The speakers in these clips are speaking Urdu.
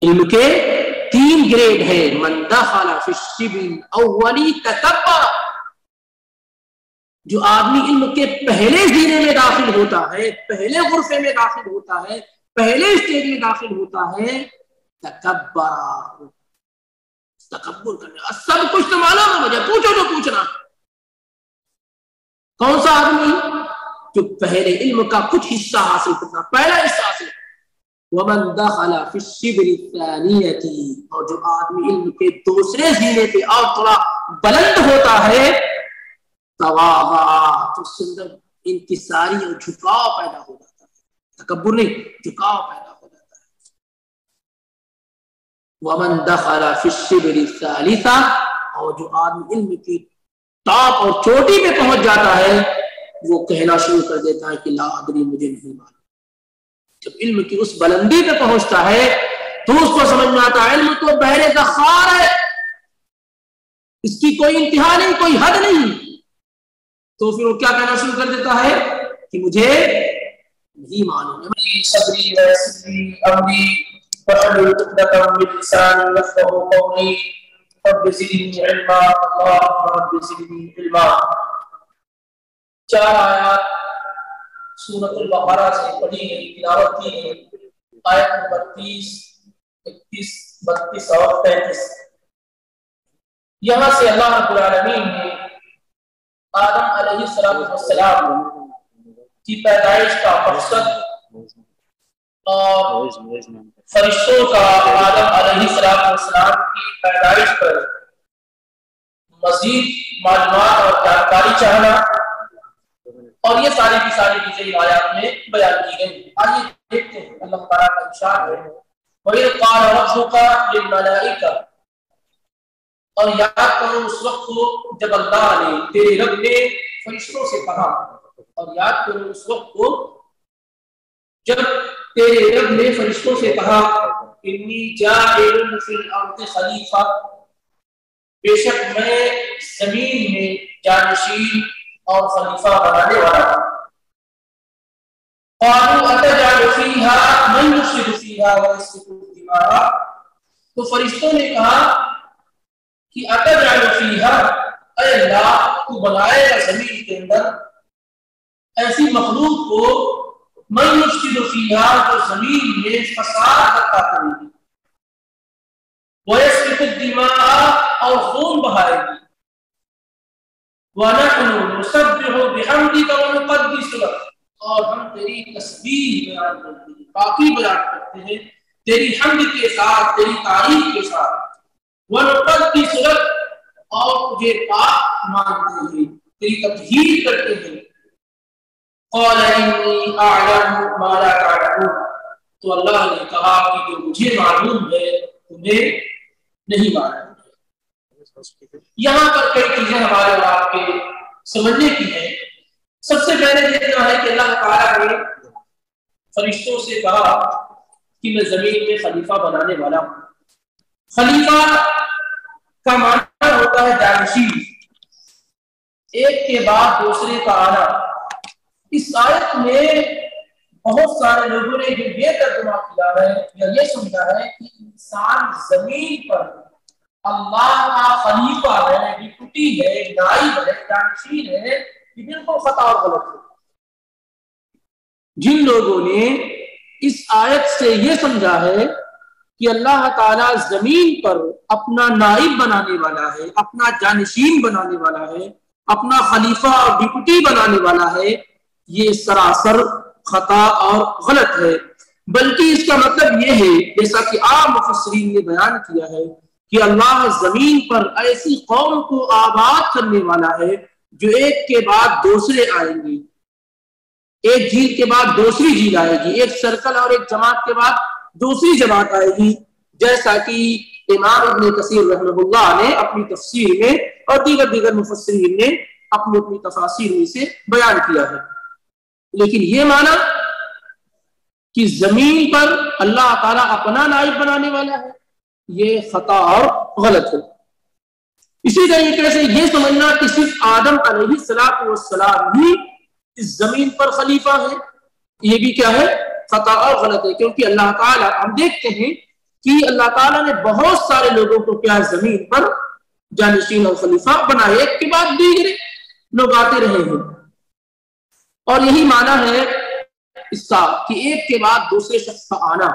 علم کے 3 گریڈ ہیں. من دخل فی الشبر الاولی تکبر، جو آدمی علم کے پہلے زینے میں داخل ہوتا ہے، پہلے غرفے میں داخل ہوتا ہے، پہلے اسٹیج میں داخل ہوتا ہے، تکبر کرنے. سب کچھ تو معلوم ہے مجھے، پوچھو جو پوچھنا. کون سا آدمی؟ جو پہلے علم کا کچھ حصہ حاصل کرنا، پہلا حصہ حاصل. ومن دخل فی الشبر الثانیۃ، اور جو آدمی علم کے دوسرے زینے پہ اور تھوڑا بلند ہوتا ہے، تواضع، تو اس کے اندر انکساری اور جھکاؤ پیدا ہو جاتا ہے. تکبر نہیں، جھکاؤ پیدا ہو جاتا ہے. ومن دخل فی الشبر الثالث، اور جو آدمی علم کی ٹاپ اور چوٹی پہ پہنچ جاتا ہے، وہ کہنا شروع کر دیتا ہے کہ لا ادری، مجھے نہیں معلوم. جب علم کی اس بلندی پہ پہنچتا ہے تو اس کو سمجھ میں آتا ہے علم تو بحر ذخار ہے، اس کی کوئی انتہا نہیں، کوئی حد نہیں. تو پھر وہ کیا کہنا شروع کر دیتا ہے کہ مجھے نہیں معلوم ہے. صبری ویسری امری واحلل عقدۃ من لسانی یفقهوا قولی رب زدنی علما اللهم رب زدنی علما. 4 آیات سورۃ البقرہ سے پڑھی گئی، تلاوت کی گئی. آیت نمبر 30، 31، 32 اور 33. یہاں سے اللہ رب العالمین نے آدم علیہ السلام کی پیدائش کا مقصد اور فرشتوں کا آدم علیہ السلام کی پیدائش پر مزید معلومات اور جانکاری چاہنا، اور یہ ساری کی ساری چیزیں آیات میں بیان کی گئی. آئیے دیکھتے ہیں اللہ تعالیٰ کا ارشاد ہے وَإِذْ قَالَ رَبُّكَ لِلْمَلَائِكَةِ، اور یاد کرو اس وقت کو جب اللہ نے، تیرے رب نے فرشتوں سے کہا. اور یاد کرو اس وقت کو جب تیرے رب نے فرشتوں سے کہا انی جاعل فی الارض خلیفہ، بے شک میں زمین میں جانشین اور خلیفہ بنانے والا ہوں. قالوا اتجعل فیہا من یفسد فیہا ویسفک الدماء، تو فرشتوں نے کہا کہ اتجعل فیہا، اے اللہ تو بنائے گا زمین کے اندر ایسی مخلوق کو من یفسد فیہا، جو زمین میں فساد کرتا کرے گی، ویسفک الدماء، اور خون بہائے گی، وَنَحْنُ نُسَبِّحُ بِحَمْدِكَ وَنُقَدِّسُ لَكَ، اور ہم تیری تسبیح بیان کرتے ہیں، پاکی بیان کرتے ہیں تیری حمد کے ساتھ، تیری تعریف کے ساتھ. وَنُقَدِّسُ لَكَ، اور تجھے پاک مانتے ہیں، تیری تطہیر کرتے ہیں. قَالَ إِنِّي أَعْلَمُ مَا لَا تَعْلَمُونَ، تو اللہ نے کہا کہ جو مجھے معلوم ہے تمہیں نہیں معلوم. یہاں پر کئی چیزیں ہمارے اور آپ کے سمجھنے کی ہیں. سب سے پہلے دیکھنا ہے کہ اللہ تعالیٰ نے فرشتوں سے کہا کہ میں زمین میں خلیفہ بنانے والا ہوں. خلیفہ کا معنی ہوتا ہے جانشین، ایک کے بعد دوسرے کا آنا. اس آیت میں بہت سارے لوگوں نے جو یہ ترجمہ کیا ہے یا یہ سمجھا ہے کہ انسان زمین پر اللہ کا خلیفہ ہے، ڈپٹی ہے، نائب ہے، جانشین ہے، یہ بالکل خطا اور غلط ہے. جن لوگوں نے اس آیت سے یہ سمجھا ہے کہ اللہ تعالیٰ زمین پر اپنا نائب بنانے والا ہے، اپنا جانشین بنانے والا ہے، اپنا خلیفہ اور ڈپٹی بنانے والا ہے، یہ سراسر خطا اور غلط ہے. بلکہ اس کا مطلب یہ ہے، جیسا کہ عام مفسرین نے بیان کیا ہے، کہ اللہ زمین پر ایسی قوم کو آباد کرنے والا ہے جو ایک کے بعد دوسرے آئیں گے، ایک جیل کے بعد دوسری جیل آئے گی، ایک سرکل اور ایک جماعت کے بعد دوسری جماعت آئے گی. جیسا کہ امام ابن کثیر رحمہ اللہ نے اپنی تفسیر میں اور دیگر مفسرین نے اپنی تفاسیر میں سے بیان کیا ہے. لیکن یہ معنی کہ زمین پر اللہ تعالیٰ اپنا نائب بنانے والا ہے، یہ خطا اور غلط ہے. اسی طریقے سے یہ سمجھنا کہ صرف آدم علیہ السلام ہی اس زمین پر خلیفہ ہے، یہ بھی کیا ہے؟ خطا اور غلط ہے. کیونکہ اللہ تعالیٰ ہم دیکھتے ہیں کہ اللہ تعالیٰ نے بہت سارے لوگوں کو کیا زمین پر جانشین اور خلیفہ بنائے، ایک کے بعد دیگر لوگ آتے رہے ہیں، اور یہی معنی ہے اس کا کہ ایک کے بعد دوسرے شخص کا آنا،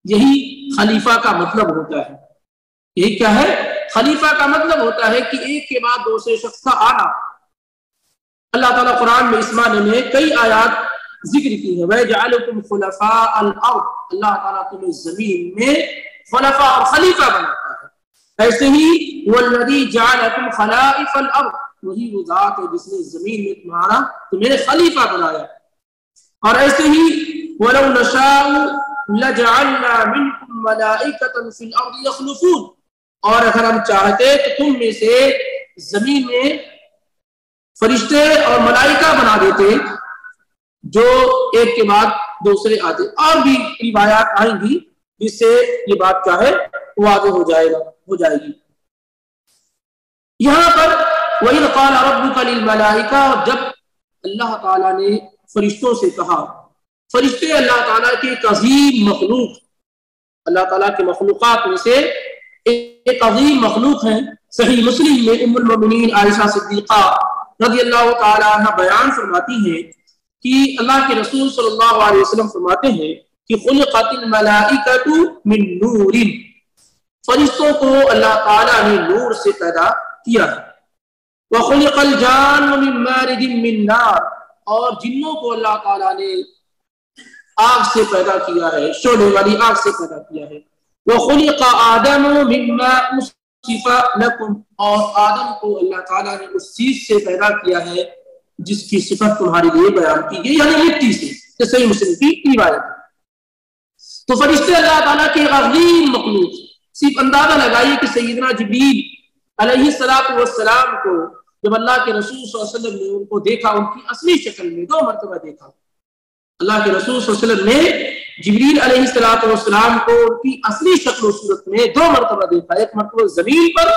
یہی خلیفہ کا مطلب ہوتا ہے۔ یہی کیا ہے؟ خلیفہ کا مطلب ہوتا ہے کہ ایک کے بعد دوسرے شخص کا آنا۔ اللہ تعالیٰ قرآن میں اس معنی میں کئی آیات ذکر کی ہے، وَيَجْعَلُكُمْ خُلَفَاءَ الْأَرْضِ، اللہ تعالیٰ تمہیں زمین میں خلفاء اور خلیفہ بناتا ہے۔ ایسے ہی وَالَّذِي جَعَلَكُمْ خَلَائِفَ الْأَرْضِ، وہی وہ ذات ہے جس نے زمین میں تمہیں خلیفہ بنایا۔ اور ایسے ہی وَلَوْ نَشَاءُ لَجَعَلْنَا مِنْكُمْ مَلَائِكَةً فِي الْأَرْضِ يَخْلُفُونَ، اور اگر ہم چاہتے تو تم میں سے زمین میں فرشتے اور ملائکہ بنا دیتے جو ایک کے بعد دوسرے آتے۔ اور بھی روایات آئیں گی جس سے یہ بات کیا ہے واضح ہو جائے گی۔ یہاں پر وَإِذْ قَالَ رَبُّكَ لِلْمَلَائِكَةِ، جب اللہ تعالیٰ نے فرشتوں سے کہا، فرشتے اللہ تعالیٰ کی ایک عظیم مخلوق، اللہ تعالیٰ کے مخلوقات میں سے ایک عظیم مخلوق ہیں۔ صحیح مسلم میں ام المؤمنین عائشہ صدیقہ رضی اللہ تعالیٰ عنہ بیان فرماتی ہیں کہ اللہ کے رسول صلی اللہ علیہ وسلم فرماتے ہیں کہ خلقت الملائکۃ من نور، فرشتوں کو اللہ تعالیٰ نے نور سے پیدا کیا ہے۔ وخلق الجان من مارج من نار، اور جنوں کو اللہ تعالیٰ نے آگ سے پیدا کیا ہے، شعلے والی آگ سے پیدا کیا ہے۔ وخلق آدم مما اصف لکم، اور آدم کو اللہ تعالیٰ نے اس چیز سے پیدا کیا ہے جس کی صفت تمہارے لیے بیان کی گئی، یعنی مٹی سے، کہ صحیح مسلم کی روایت۔ تو فرشتے اللہ تعالیٰ کے عظیم مخلوق، صرف اندازہ لگائیے کہ سیدنا جبریل علیہ السلام کو جب اللہ کے رسول صلی اللہ علیہ وسلم نے ان کو دیکھا، ان کی اصلی شکل میں 2 مرتبہ دیکھا۔ اللہ کے رسول صلی اللہ علیہ وسلم نے جبریل علیہ السلام کو ان کی اصلی شکل و صورت میں 2 مرتبہ دیکھا، ایک مرتبہ زمین پر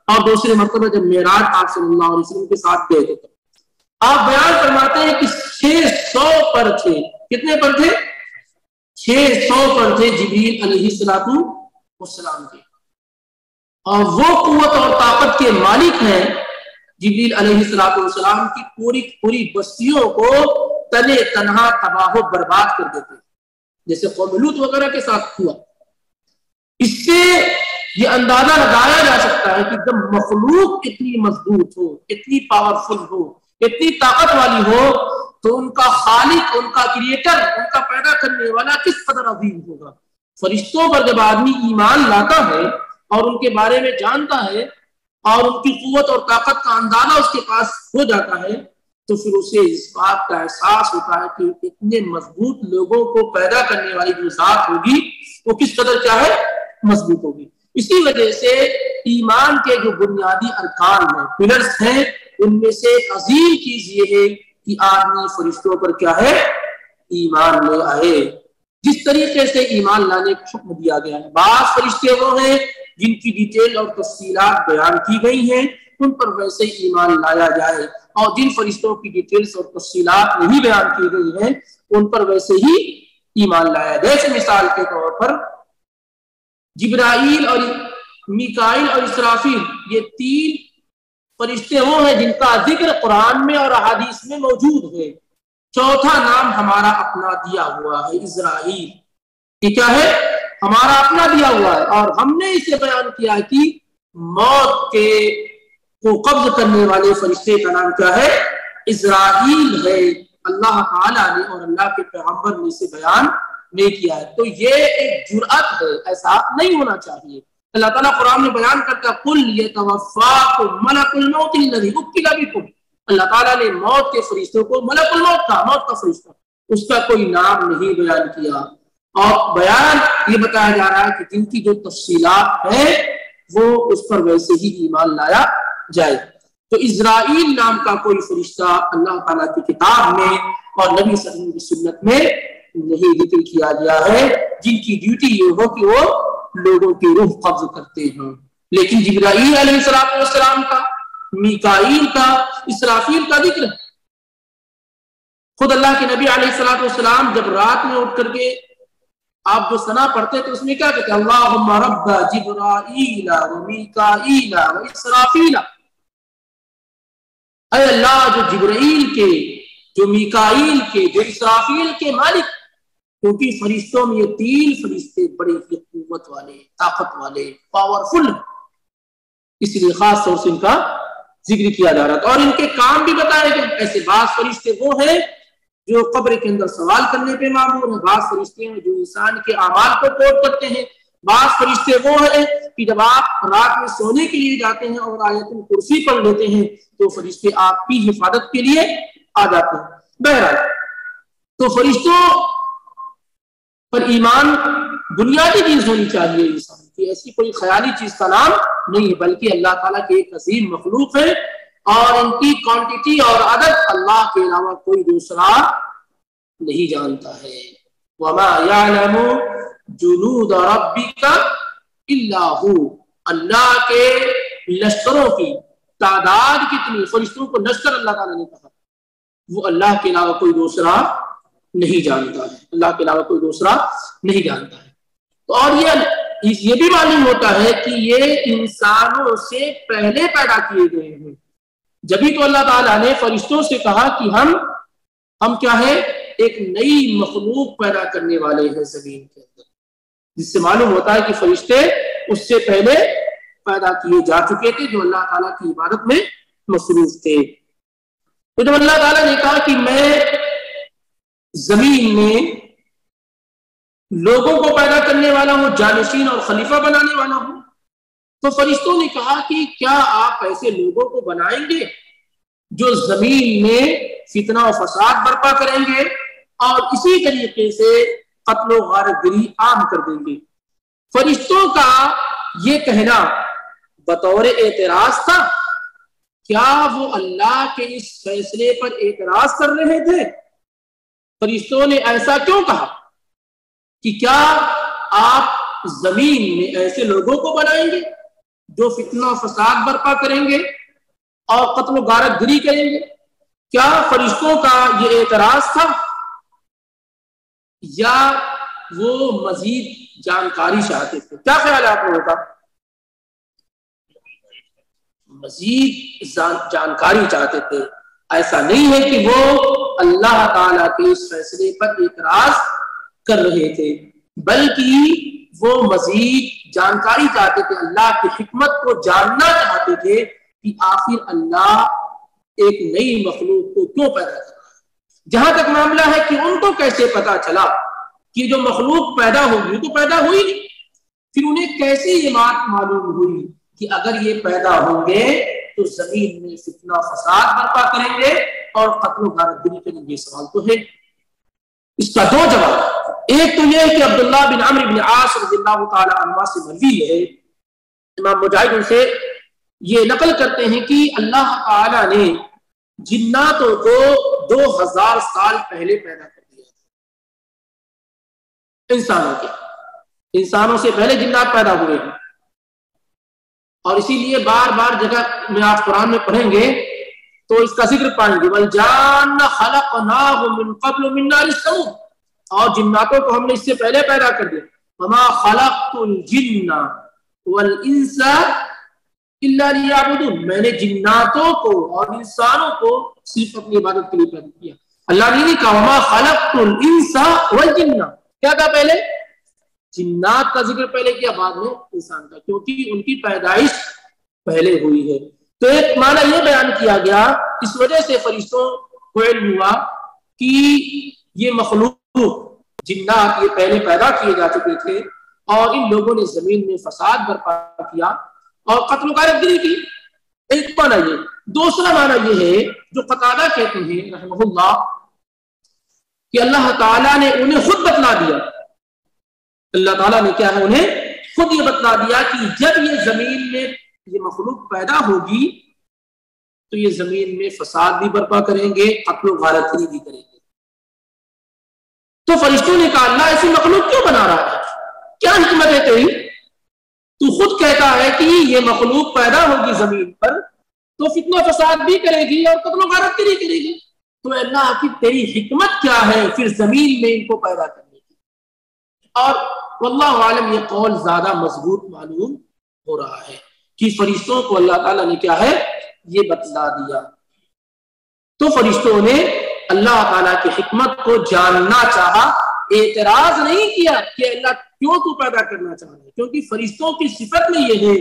اور دوسرے مرتبہ جب معراج آپ صلی اللہ علیہ وسلم کے ساتھ گئے تھے۔ آپ بیان فرماتے ہیں کہ 600 پر تھے۔ کتنے پر تھے؟ 600 پر تھے جبریل علیہ السلام کے، اور وہ قوت اور طاقت کے مالک ہیں جبریل علیہ السلام کی پوری بستیوں کو تنے تنہا تباہ و برباد کر دیتے، جیسے قوم لوط وغیرہ کے ساتھ ہوا۔ اس سے یہ اندازہ لگایا جا سکتا ہے کہ جب مخلوق اتنی مضبوط ہو، اتنی پاورفل ہو، اتنی طاقت والی ہو، تو ان کا خالق، ان کا کریٹر، ان کا پیدا کرنے والا کس قدر عظیم ہوگا۔ فرشتوں پر جب آدمی ایمان لاتا ہے اور ان کے بارے میں جانتا ہے اور ان کی قوت اور طاقت کا اندازہ اس کے پاس ہو جاتا ہے، تو پھر اسے اس بات کا احساس ہوتا ہے کہ اتنے مضبوط لوگوں کو پیدا کرنے والی جو ذات ہوگی وہ کس قدر کیا ہے مضبوط ہوگی۔ اسی وجہ سے ایمان کے جو بنیادی ارکان ہیں، پلرز ہیں، ان میں سے ایک عظیم چیز یہ ہے کہ آدمی فرشتوں پر کیا ہے ایمان لے آئے۔ جس طریقے سے ایمان لانے کا حکم دیا گیا ہے، بعض فرشتے وہ ہیں جن کی ڈیٹیل اور تفصیلات بیان کی گئی ہیں، ان پر ویسے ہی ایمان لایا جائے، اور جن فرشتوں کی ڈیٹیلز اور تفصیلات نہیں بیان کی گئی ہیں ان پر ویسے ہی ایمان لایا جائے۔ جیسے مثال کے طور پر جبرائیل اور میکائیل اور اسرافیل، یہ 3 فرشتے وہ ہیں جن کا ذکر قرآن میں اور احادیث میں موجود ہے۔ چوتھا نام ہمارا اپنا دیا ہوا ہے، اسرائیل، یہ کیا ہے ہمارا اپنا دیا ہوا ہے، اور ہم نے اسے بیان کیا کہ موت کے کو قبض کرنے والے فرشتے کا نام کیا ہے اسرائیل ہے۔ اللہ تعالیٰ نے اور اللہ کے پیغمبر نے اسے بیان نہیں کیا ہے، تو یہ ایک جرأت ہے، ایسا نہیں ہونا چاہیے۔ اللہ تعالیٰ قرآن میں بیان کرتا ہے قُلْ يَتَوَفَّاكُمْ مَلَكُ الْمَوْتِ الَّذِي وُكِّلَ بِكُمْ، اللہ تعالیٰ نے موت کے فرشتوں کو ملک الموت کا، موت کا فرشتہ، اس کا کوئی نام نہیں بیان کیا، اور بیان یہ بتایا جا رہا ہے کہ جن کی جو تفصیلات ہیں وہ اس پر ویسے ہی ایمان لایا جائے۔ تو اسرائیل نام کا کوئی فرشتہ اللہ تعالیٰ کی کتاب میں اور نبی صلی اللہ علیہ وسلم کی سنت میں نہیں ذکر کیا گیا ہے، جن کی ڈیوٹی یہ ہو کہ وہ لوگوں کی روح قبض کرتے ہیں۔ لیکن جبرائیل علیہ السلام کا، میکائیل کا، اسرافیل کا ذکر ہے۔ خود اللہ کے نبی علیہ السلام جب رات میں اٹھ کر کے آپ جو ثنا پڑھتے تو اس میں کیا کہتے ہیں؟ اللہم رب جبرائیل و میکائیل و اسرافیل، اے اللہ جو جبرائیل کے، جو میکائیل کے، جو اسرافیل کے مالک، کیونکہ فرشتوں میں یہ 3 فرشتے بڑے ہی قوت والے، طاقت والے، پاورفل، اس لیے خاص طور سے ان کا ذکر کیا جا رہا تھا اور ان کے کام بھی بتائے گئے۔ ایسے بعض فرشتے وہ ہیں جو قبر کے اندر سوال کرنے پہ معمور ہیں، بعض فرشتے ہیں جو انسان کے اعمال کو کوٹ کرتے ہیں، بعض فرشتے وہ ہیں کہ جب آپ رات میں سونے کے لیے جاتے ہیں اور آیت الکرسی پڑھ لیتے ہیں تو فرشتے آپ کی حفاظت کے لیے آ جاتے ہیں۔ بہرحال تو فرشتوں پر ایمان بنیادی چیز ہونی چاہیے انسان کی، ایسی کوئی خیالی چیز کا نام نہیں ہے، بلکہ اللہ تعالیٰ کی ایک عظیم مخلوق ہے اور ان کی کوانٹٹی اور عدد اللہ کے علاوہ کوئی دوسرا نہیں جانتا ہے۔ وَمَا يَعْلَمُ جُنُودَ رَبِّكَ إِلَّا هُوَ، اللہ کے لشکروں کی تعداد کتنی، فرشتوں کو لشکر اللہ تعالیٰ نے کہا، وہ اللہ کے علاوہ کوئی دوسرا نہیں جانتا ہے، اللہ کے علاوہ کوئی دوسرا نہیں جانتا ہے۔ تو اور یہ بھی معلوم ہوتا ہے کہ یہ انسانوں سے پہلے پیدا کیے گئے ہیں، جبھی تو اللہ تعالیٰ نے فرشتوں سے کہا کہ ہم کیا ہے، ایک نئی مخلوق پیدا کرنے والے ہیں زمین کے اندر، جس سے معلوم ہوتا ہے کہ فرشتے اس سے پہلے پیدا کیے جا چکے تھے جو اللہ تعالیٰ کی عبادت میں مصروف تھے۔ تو جب اللہ تعالیٰ نے کہا کہ میں زمین میں لوگوں کو پیدا کرنے والا ہوں، جانشین اور خلیفہ بنانے والا ہوں، تو فرشتوں نے کہا کہ کیا آپ ایسے لوگوں کو بنائیں گے جو زمین میں فتنہ و فساد برپا کریں گے اور اسی طریقے سے قتل و غارت گری عام کر دیں گے۔ فرشتوں کا یہ کہنا بطور اعتراض تھا، کیا وہ اللہ کے اس فیصلے پر اعتراض کر رہے تھے؟ فرشتوں نے ایسا کیوں کہا کہ کیا آپ زمین میں ایسے لوگوں کو بنائیں گے جو فتنہ و فساد برپا کریں گے اور قتل و غارت گری کریں گے؟ کیا فرشتوں کا یہ اعتراض تھا یا وہ مزید جانکاری چاہتے تھے؟ کیا خیال ہے آپ لوگوں کا؟ مزید جانکاری چاہتے تھے۔ ایسا نہیں ہے کہ وہ اللہ تعالیٰ کے اس فیصلے پر اعتراض کر رہے تھے، بلکہ وہ مزید جانکاری چاہتے تھے، اللہ کی حکمت کو جاننا چاہتے تھے کہ آخر اللہ ایک نئی مخلوق کو کیوں پیدا کر رہا ہے۔ جہاں تک معاملہ ہے کہ ان کو کیسے پتا چلا کہ جو مخلوق پیدا ہوگی تو پیدا ہوئی نہیں، پھر انہیں کیسے یہ بات معلوم ہوئی کہ اگر یہ پیدا ہوں گے تو زمین میں فتنہ فساد برپا کریں گے اور قتل و غارت گری کریں گے؟ سوال تو ہے۔ اس کا 2 جواب، ایک تو یہ ہے کہ عبداللہ بن عمرو بن عاص رضی اللہ تعالی عنہ سے مروی ہے، امام مجاہد ان سے یہ نقل کرتے ہیں کہ اللہ تعالی نے جناتوں کو 2000 سال پہلے پیدا کر دیا تھا، انسانوں سے پہلے جنات پیدا ہوئے ہیں، اور اسی لیے بار بار جگہ میں آپ قرآن میں پڑھیں گے تو اس کا ذکر پائیں گے، وَالْجَانَّ خَلَقْنَاهُ مِنْ قَبْلُ مِنْ نَارِ السَّمُومِ، اور جناتوں کو ہم نے اس سے پہلے پیدا کر دیا، وَمَا خَلَقْتُ الْجِنَّ وَالْإِنسَ إِلَّا لِيَعْبُدُونَ، میں نے جناتوں کو اور انسانوں کو صرف اپنی عبادت کے لیے پیدا کیا۔ اللہ نے کہا وَمَا خَلَقْتُ الْإِنسَ وَالْجِنَّ، کیا کہا پہلے؟ جنات کا ذکر پہلے کیا، بعد میں انسان کا، کیونکہ ان کی پیدائش پہلے ہوئی ہے۔ تو ایک معنی یہ بیان کیا گیا، اس وجہ سے فرشتوں کو علم ہوا کہ یہ مخلوق جنات یہ پہلے پیدا کیے جا چکے تھے اور ان لوگوں نے زمین میں فساد برپا کیا اور قتل و غارت گری کی۔ ایک معنی یہ۔ دوسرا معنی یہ ہے جو قتادہ کہتے ہیں رحمہ اللہ کہ اللہ تعالیٰ نے انہیں خود بتلا دیا، اللہ تعالیٰ نے کیا ہے انہیں خود یہ بتلا دیا کہ جب یہ زمین میں یہ مخلوق پیدا ہوگی تو یہ زمین میں فساد بھی برپا کریں گے، قتل و غارت گری بھی کریں گے۔ تو فرشتوں نے کہا اللہ ایسی مخلوق کیوں بنا رہا ہے، کیا حکمت ہے تیری؟ تو خود کہتا ہے کہ یہ مخلوق پیدا ہوگی زمین پر تو فتنہ فساد بھی کرے گی اور قتل و غارت گری کرے گی، تو اللہ کی تیری حکمت کیا ہے پھر زمین میں ان کو پیدا کرنے کی؟ اور واللہ عالم یہ قول زیادہ مضبوط معلوم ہو رہا ہے کہ فرشتوں کو اللہ تعالیٰ نے کیا ہے یہ بتلا دیا. تو فرشتوں نے اللہ تعالیٰ کی حکمت کو جاننا چاہا، اعتراض نہیں کیا کہ اللہ کیوں تو پیدا کرنا چاہ رہا ہے، کیونکہ فرشتوں کی صفت میں یہ ہے.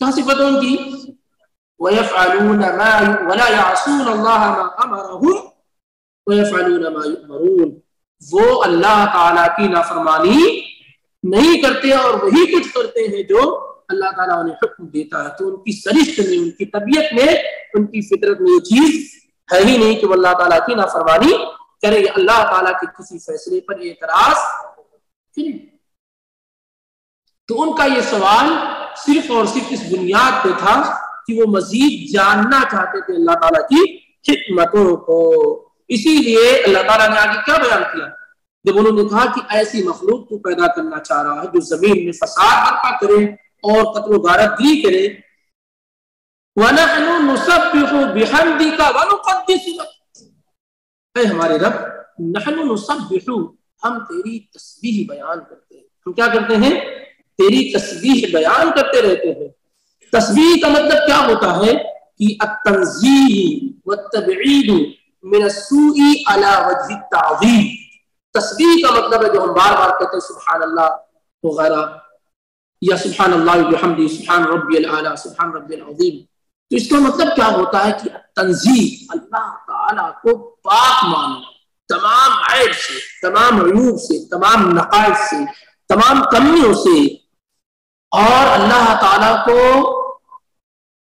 کیا صفت ان کی؟ وَيَفْعَلُونَ مَا وَلَا يَعْصُونَ اللَّهَ مَا أَمَرَهُمْ وَيَفْعَلُونَ مَا يُؤْمَرُونَ. وہ اللہ تعالیٰ کی نافرمانی نہیں کرتے اور وہی کچھ کرتے ہیں جو اللہ تعالیٰ انہیں حکم دیتا ہے. تو ان کی سرشت میں، ان کی طبیعت میں، ان کی فطرت میں یہ چیز ہے ہی نہیں کہ وہ اللہ تعالیٰ کی نافرمانی کرے، اللہ تعالیٰ کے کسی فیصلے پر اعتراض کرے. تو ان کا یہ سوال صرف اور صرف اس بنیاد پہ تھا کہ وہ مزید جاننا چاہتے تھے اللہ تعالیٰ کی حکمتوں کو. اسی لیے اللہ تعالیٰ نے آگے کیا بیان کیا جب انہوں نے کہا کہ ایسی مخلوق کو پیدا کرنا چاہ رہا ہے جو زمین میں فساد برپا کرے اور قتل و غارت گری کرے. وَنَحْنُ نُسَبِّحُ بِحَمْدِكَ وَنُقَدِّسُ لَكَ. اے ہمارے رب، نحن نسبح، ہم تیری تسبیح بیان کرتے ہیں. ہم کیا کرتے ہیں؟ تیری تسبیح بیان کرتے رہتے ہیں. تسبیح کا مطلب کیا ہوتا ہے کہ التنزیہ والتبعید من السوء علی وجہ التعظیم. تسبیح کا مطلب ہے جو ہم بار بار کہتے ہیں سبحان اللہ وغیرہ، یا سبحان اللہ وبحمدہ، سبحان ربی الاعلی، سبحان ربی العظیم. تو اس کا مطلب کیا ہوتا ہے کہ تنزیہ، اللہ تعالیٰ کو پاک ماننا تمام عیب سے، تمام عیوب سے، تمام نقائص سے، تمام کمیوں سے، اور اللہ تعالیٰ کو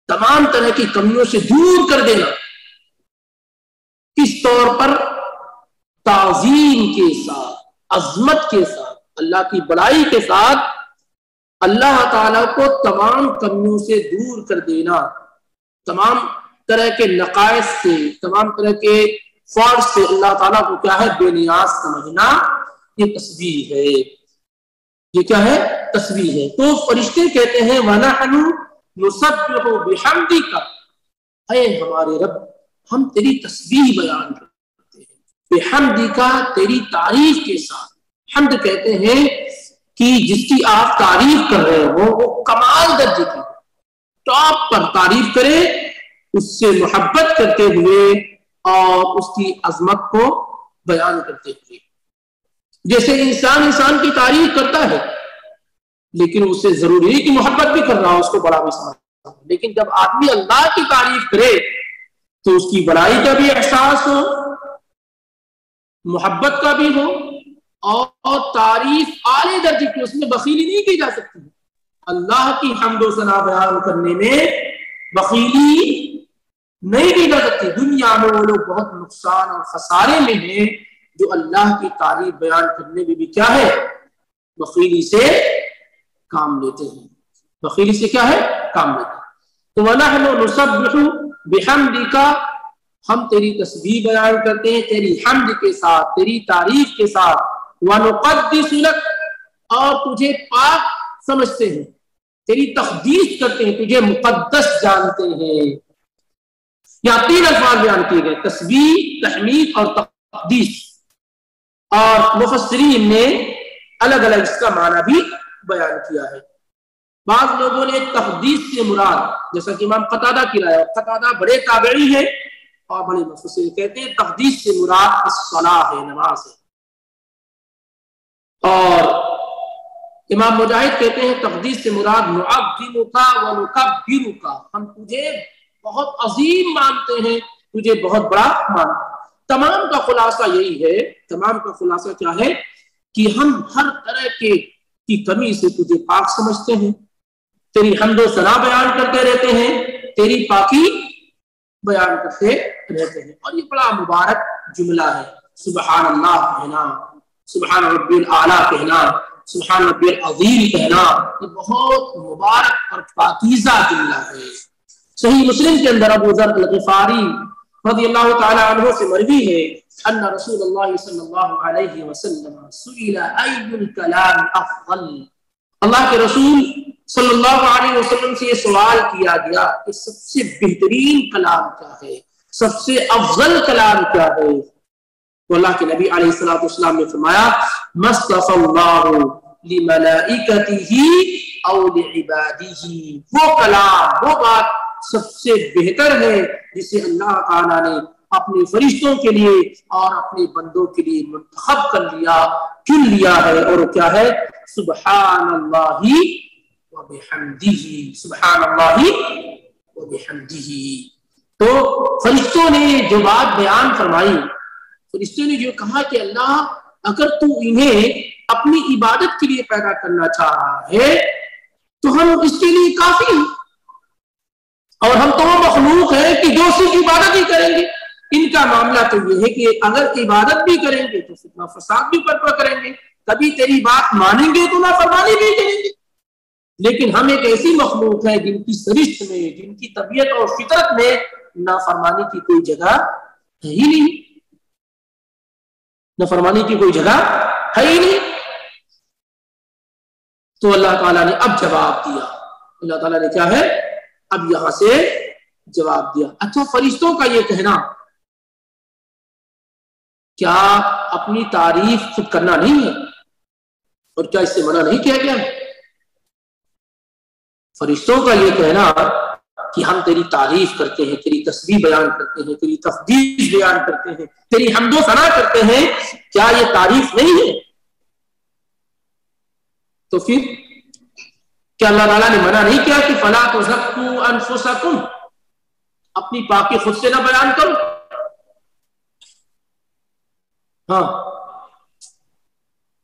تمام طرح کی کمیوں سے دور کر دینا. کس طور پر؟ تعظیم کے ساتھ، عظمت کے ساتھ، اللہ کی بڑائی کے ساتھ اللہ تعالیٰ کو تمام کمیوں سے دور کر دینا، تمام طرح کے نقائص سے، تمام طرح کے فالٹ سے اللہ تعالیٰ کو کیا ہے بے نیاز سمجھنا. یہ تسبیح ہے. یہ کیا ہے؟ تسبیح ہے. تو فرشتے کہتے ہیں وَنَحْنُ نُسَبِّحُ بِحَمْدِكَ، اے ہمارے رب ہم تیری تسبیح بیان کرتے ہیں. بِحَمْدِكَ، تیری تعریف کے ساتھ. حمد کہتے ہیں کہ جس کی آپ تعریف کر رہے ہو وہ کمال درجے کی، ٹاپ پر تعریف کرے، اس سے محبت کرتے ہوئے اور اس کی عظمت کو بیان کرتے ہوئے. جیسے انسان کی تعریف کرتا ہے لیکن اسے ضروری ہے کہ محبت بھی کر رہا ہو، اس کو بڑا بھی سمجھتا ہے. لیکن جب آدمی اللہ کی تعریف کرے تو اس کی بڑائی کا بھی احساس ہو، محبت کا بھی ہو، اور تعریف اعلی درجے کی، اس میں بخیلی نہیں کی جا سکتی. اللہ کی حمد و ثنا بیان کرنے میں بخیلی نہیں کی جا سکتی. دنیا میں وہ لوگ بہت نقصان اور خسارے میں ہیں جو اللہ کی تعریف بیان کرنے میں بھی کیا ہے بخیلی سے کام لیتے ہیں. بخیلی سے کیا ہے کام لیتے ہیں. تو وَنَحْنُ نُسَبِّحُ بِحَمْدِكَ، ہم تیری تسبیح بیان کرتے ہیں تیری حمد کے ساتھ، تیری تعریف کے ساتھ. وَنُقَدِّسُ لَكَ، اور تجھے پاک سمجھتے ہیں، تیری تقدیس کرتے ہیں، تجھے مقدس جانتے ہیں. یہاں تین الفاظ بیان کیے گئے، تسبیح، تحمید اور تقدیس. اور مفسرین نے الگ الگ اس کا معنی بھی بیان کیا ہے. بعض لوگوں نے تقدیس سے مراد، جیسا کہ امام قتادہ کی رائے، قتادہ بڑے تابعی ہیں اور بڑے مفسر کہتے ہیں تقدیس سے مراد الصلاۃ ہے، نماز ہے. اور امام مجاہد کہتے ہیں تقدیس سے مراد نعظمک ونکبرک، ہم تجھے بہت عظیم مانتے ہیں، تجھے بہت بڑا مانتے ہیں. تمام کا خلاصہ یہی ہے، تمام کا خلاصہ کیا ہے کہ ہم ہر طرح کی کمی سے تجھے پاک سمجھتے ہیں، تیری حمد و ثنا بیان کرتے رہتے ہیں، تیری پاکی بیان کرتے رہتے ہیں. اور یہ بڑا مبارک جملہ ہے، سبحان اللہ کہنا، سبحان ربی الاعلیٰ کہنا، سبحان ربی العظیم کہنا، یہ بہت مبارک اور پاکیزہ جملہ ہے. صحیح مسلم کے اندر ابو ذر الغفاری رضی اللہ تعالی عنہ سے مروی ہے ان رسول اللہ صلی اللہ علیہ وسلم سئل ای الکلام افضل، اللہ کے رسول صلی اللہ علیہ وسلم سے یہ سوال کیا گیا کہ سب سے بہترین کلام کیا ہے، سب سے افضل کلام کیا ہے. تو اللہ کے نبی علیہ الصلوۃ والسلام نے فرمایا مصطفی اللہ لملائکتہ او لعبادہ، وہ کلام، وہ بات سب سے بہتر ہے جسے اللہ تعالیٰ نے اپنے فرشتوں کے لیے اور اپنے بندوں کے لیے منتخب کر لیا، چن لیا ہے، اور وہ کیا ہے؟ سبحان اللہ وبحمدہ، سبحان اللہ وبحمدہ۔ تو فرشتوں نے جو بات بیان فرمائی، فرشتوں نے جو کہا کہ اللہ اگر تو انہیں اپنی عبادت کے لیے پیدا کرنا چاہ رہا ہے تو ہم اس کے لیے کافی ہیں، اور ہم تو وہ مخلوق ہیں کہ جو صرف عبادت ہی کریں گے۔ ان کا معاملہ تو یہ ہے کہ اگر عبادت بھی کریں گے تو فتنہ فساد بھی برپا کریں گے، کبھی تیری بات مانیں گے تو نافرمانی بھی کریں گے۔ لیکن ہم ایک ایسی مخلوق ہے جن کی سرشت میں، جن کی طبیعت اور فطرت میں نافرمانی کی کوئی جگہ ہے ہی نہیں، نافرمانی کی کوئی جگہ ہے ہی نہیں۔ تو اللہ تعالیٰ نے اب جواب دیا، اللہ تعالیٰ نے کیا ہے؟ اب یہاں سے جواب دیا۔ اچھا، فرشتوں کا یہ کہنا کیا اپنی تعریف خود کرنا نہیں ہے؟ اور کیا اس سے منع نہیں کیا گیا؟ فرشتوں کا یہ کہنا کہ ہم تیری تعریف کرتے ہیں، تیری تسبیح بیان کرتے ہیں، تیری تقدیس بیان کرتے ہیں، تیری حمد و ثنا کرتے ہیں، کیا یہ تعریف نہیں ہے؟ تو پھر کیا اللہ تعالیٰ نے منع نہیں کیا کہ فَلَا تُزَكُّوا أَنفُسَكُمْ، اپنی پاکی خود سے نہ بیان کرو؟ ہاں،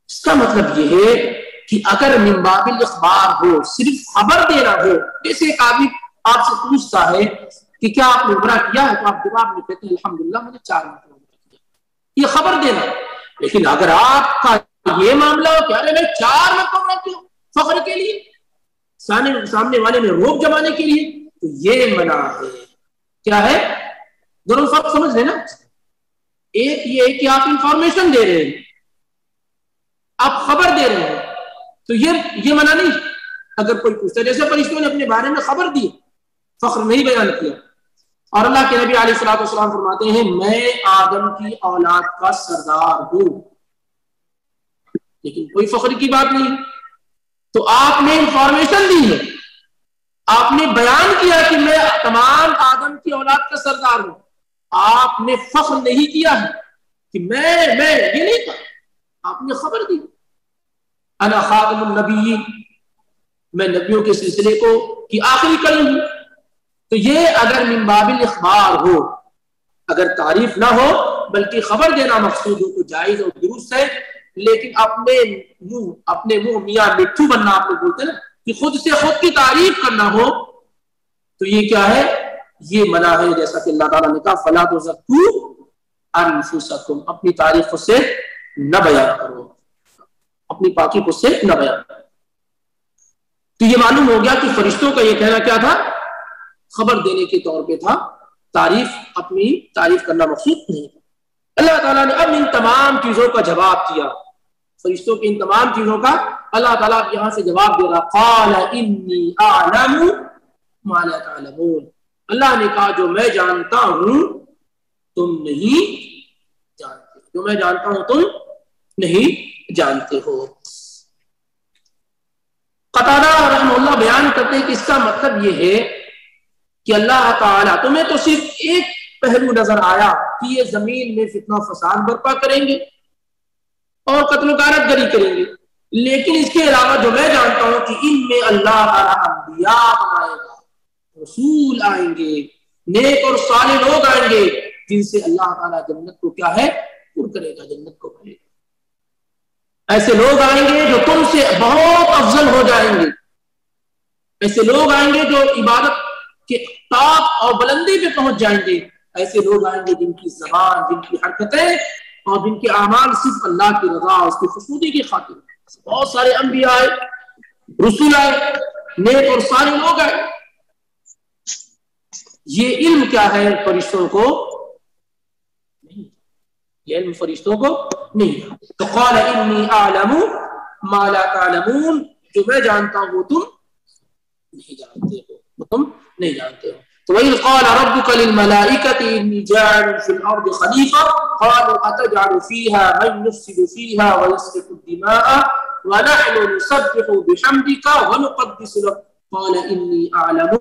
اس کا مطلب یہ ہے کہ اگر من باب الاخبار ہو، صرف خبر دینا ہو، جیسے ایک آدمی آپ سے پوچھتا ہے کہ کیا آپ نے عمرہ کیا ہے، تو آپ جواب میں کہتے ہیں الحمدللہ میں نے 4 مرتبہ عمرہ کیا، یہ خبر دینا۔ لیکن اگر آپ کا یہ معاملہ ہو کہ ارے میں 4 مرتبہ عمرہ کیا فخر کے لیے، سامنے والے میں روب جمانے کے لیے، تو یہ منع ہے۔ کیا ہے؟ دونوں فرق سمجھ لینا۔ ایک یہ ہے کہ آپ انفارمیشن دے رہے ہیں، آپ خبر دے رہے ہیں، تو یہ منع نہیں۔ اگر کوئی پوچھتا ہے، جیسے فرشتوں نے اپنے بارے میں خبر دی، فخر نہیں بیان کیا، اور اللہ کے نبی علیہ الصلوۃ والسلام فرماتے ہیں میں آدم کی اولاد کا سردار ہوں، لیکن کوئی فخر کی بات نہیں۔ تو آپ نے انفارمیشن دی ہے، آپ نے بیان کیا کہ میں تمام آدم کی اولاد کا سردار ہوں، آپ نے فخر نہیں کیا ہے کہ میں یہ نہیں کہا، آپ نے خبر دی انا خاتم النبیین، میں نبیوں کے سلسلے کو کی آخری کڑی ہوں۔ تو یہ اگر من باب الاخبار ہو، اگر تعریف نہ ہو بلکہ خبر دینا مقصود ہو تو جائز اور درست ہے۔ لیکن اپنے منہ میاں مٹھو بننا، آپ لوگ بولتے ہیں نا کہ خود سے خود کی تعریف کرنا ہو، تو یہ کیا ہے؟ یہ منع ہے۔ جیسا کہ اللہ تعالیٰ نے کہا فَلَا تُزَكُّوا أَنفُسَكُمْ، اپنی تعریف خود سے نہ بیان کرو، اپنی پاکی خود سے نہ بیان کرو۔ تو یہ معلوم ہو گیا کہ فرشتوں کا یہ کہنا کیا تھا؟ خبر دینے کے طور پہ تھا، اپنی تعریف کرنا مقصود نہیں تھا۔ اللہ تعالیٰ نے اب ان تمام چیزوں کا جواب دیا، فرشتوں کی ان تمام چیزوں کا اللہ تعالیٰ یہاں سے جواب دے رہا، قال انی اعلم ما لا تعلمون، اللہ نے کہا جو میں جانتا ہوں تم نہیں جانتے، جو میں جانتا ہوں تم نہیں جانتے ہو۔ قتادہ رحمہ اللہ بیان کرتے ہیں کہ اس کا مطلب یہ ہے کہ اللہ تعالیٰ تمہیں تو صرف ایک پہلو نظر آیا کہ یہ زمین میں فتنہ فساد برپا کریں گے اور قتل و غارت گری کریں گے، لیکن اس کے علاوہ جو میں جانتا ہوں کہ ان میں اللہ تعالیٰ انبیاء بنائے گا، رسول آئیں گے، نیک اور صالح لوگ آئیں گے جن سے اللہ تعالیٰ جنت کو کیا ہے؟ پر کرے گا، جنت کو بھرے گا۔ ایسے لوگ آئیں گے جو تم سے بہت افضل ہو جائیں گے، ایسے لوگ آئیں گے جو عبادت کے ٹاپ اور بلندی پہ پہنچ جائیں گے، ایسے لوگ آئیں گے جن کی زبان، جن کی حرکتیں اور جن کے اعمال صرف اللہ کی رضا اور اس کی خوشنودی کی خاطر۔ بہت سارے انبیاء آئے، رسول آئے، نیک اور صالح لوگ آئے۔ یہ علم کیا ہے؟ فرشتوں کو نہیں، یہ علم فرشتوں کو نہیں۔ تو قال انی اعلم ما لا تعلمون، جو میں جانتا ہوں وہ تم نہیں جانتے ہو، وہ تم نہیں جانتے ہو۔ تو وَإِذْ قَالَ رَبُّكَ لِلْمَلَائِكَةِ إِنِّي جَاعِلٌ فِي الْأَرْضِ خَلِيفَةً قَالُوا أَتَجْعَلُ فِيهَا مَن يُفْسِدُ فِيهَا وَيَسْفِكُ الدِّمَاءَ وَنَحْنُ نُسَبِّحُ بِحَمْدِكَ وَنُقَدِّسُ لَكَ قَالَ إِنِّي أَعْلَمُ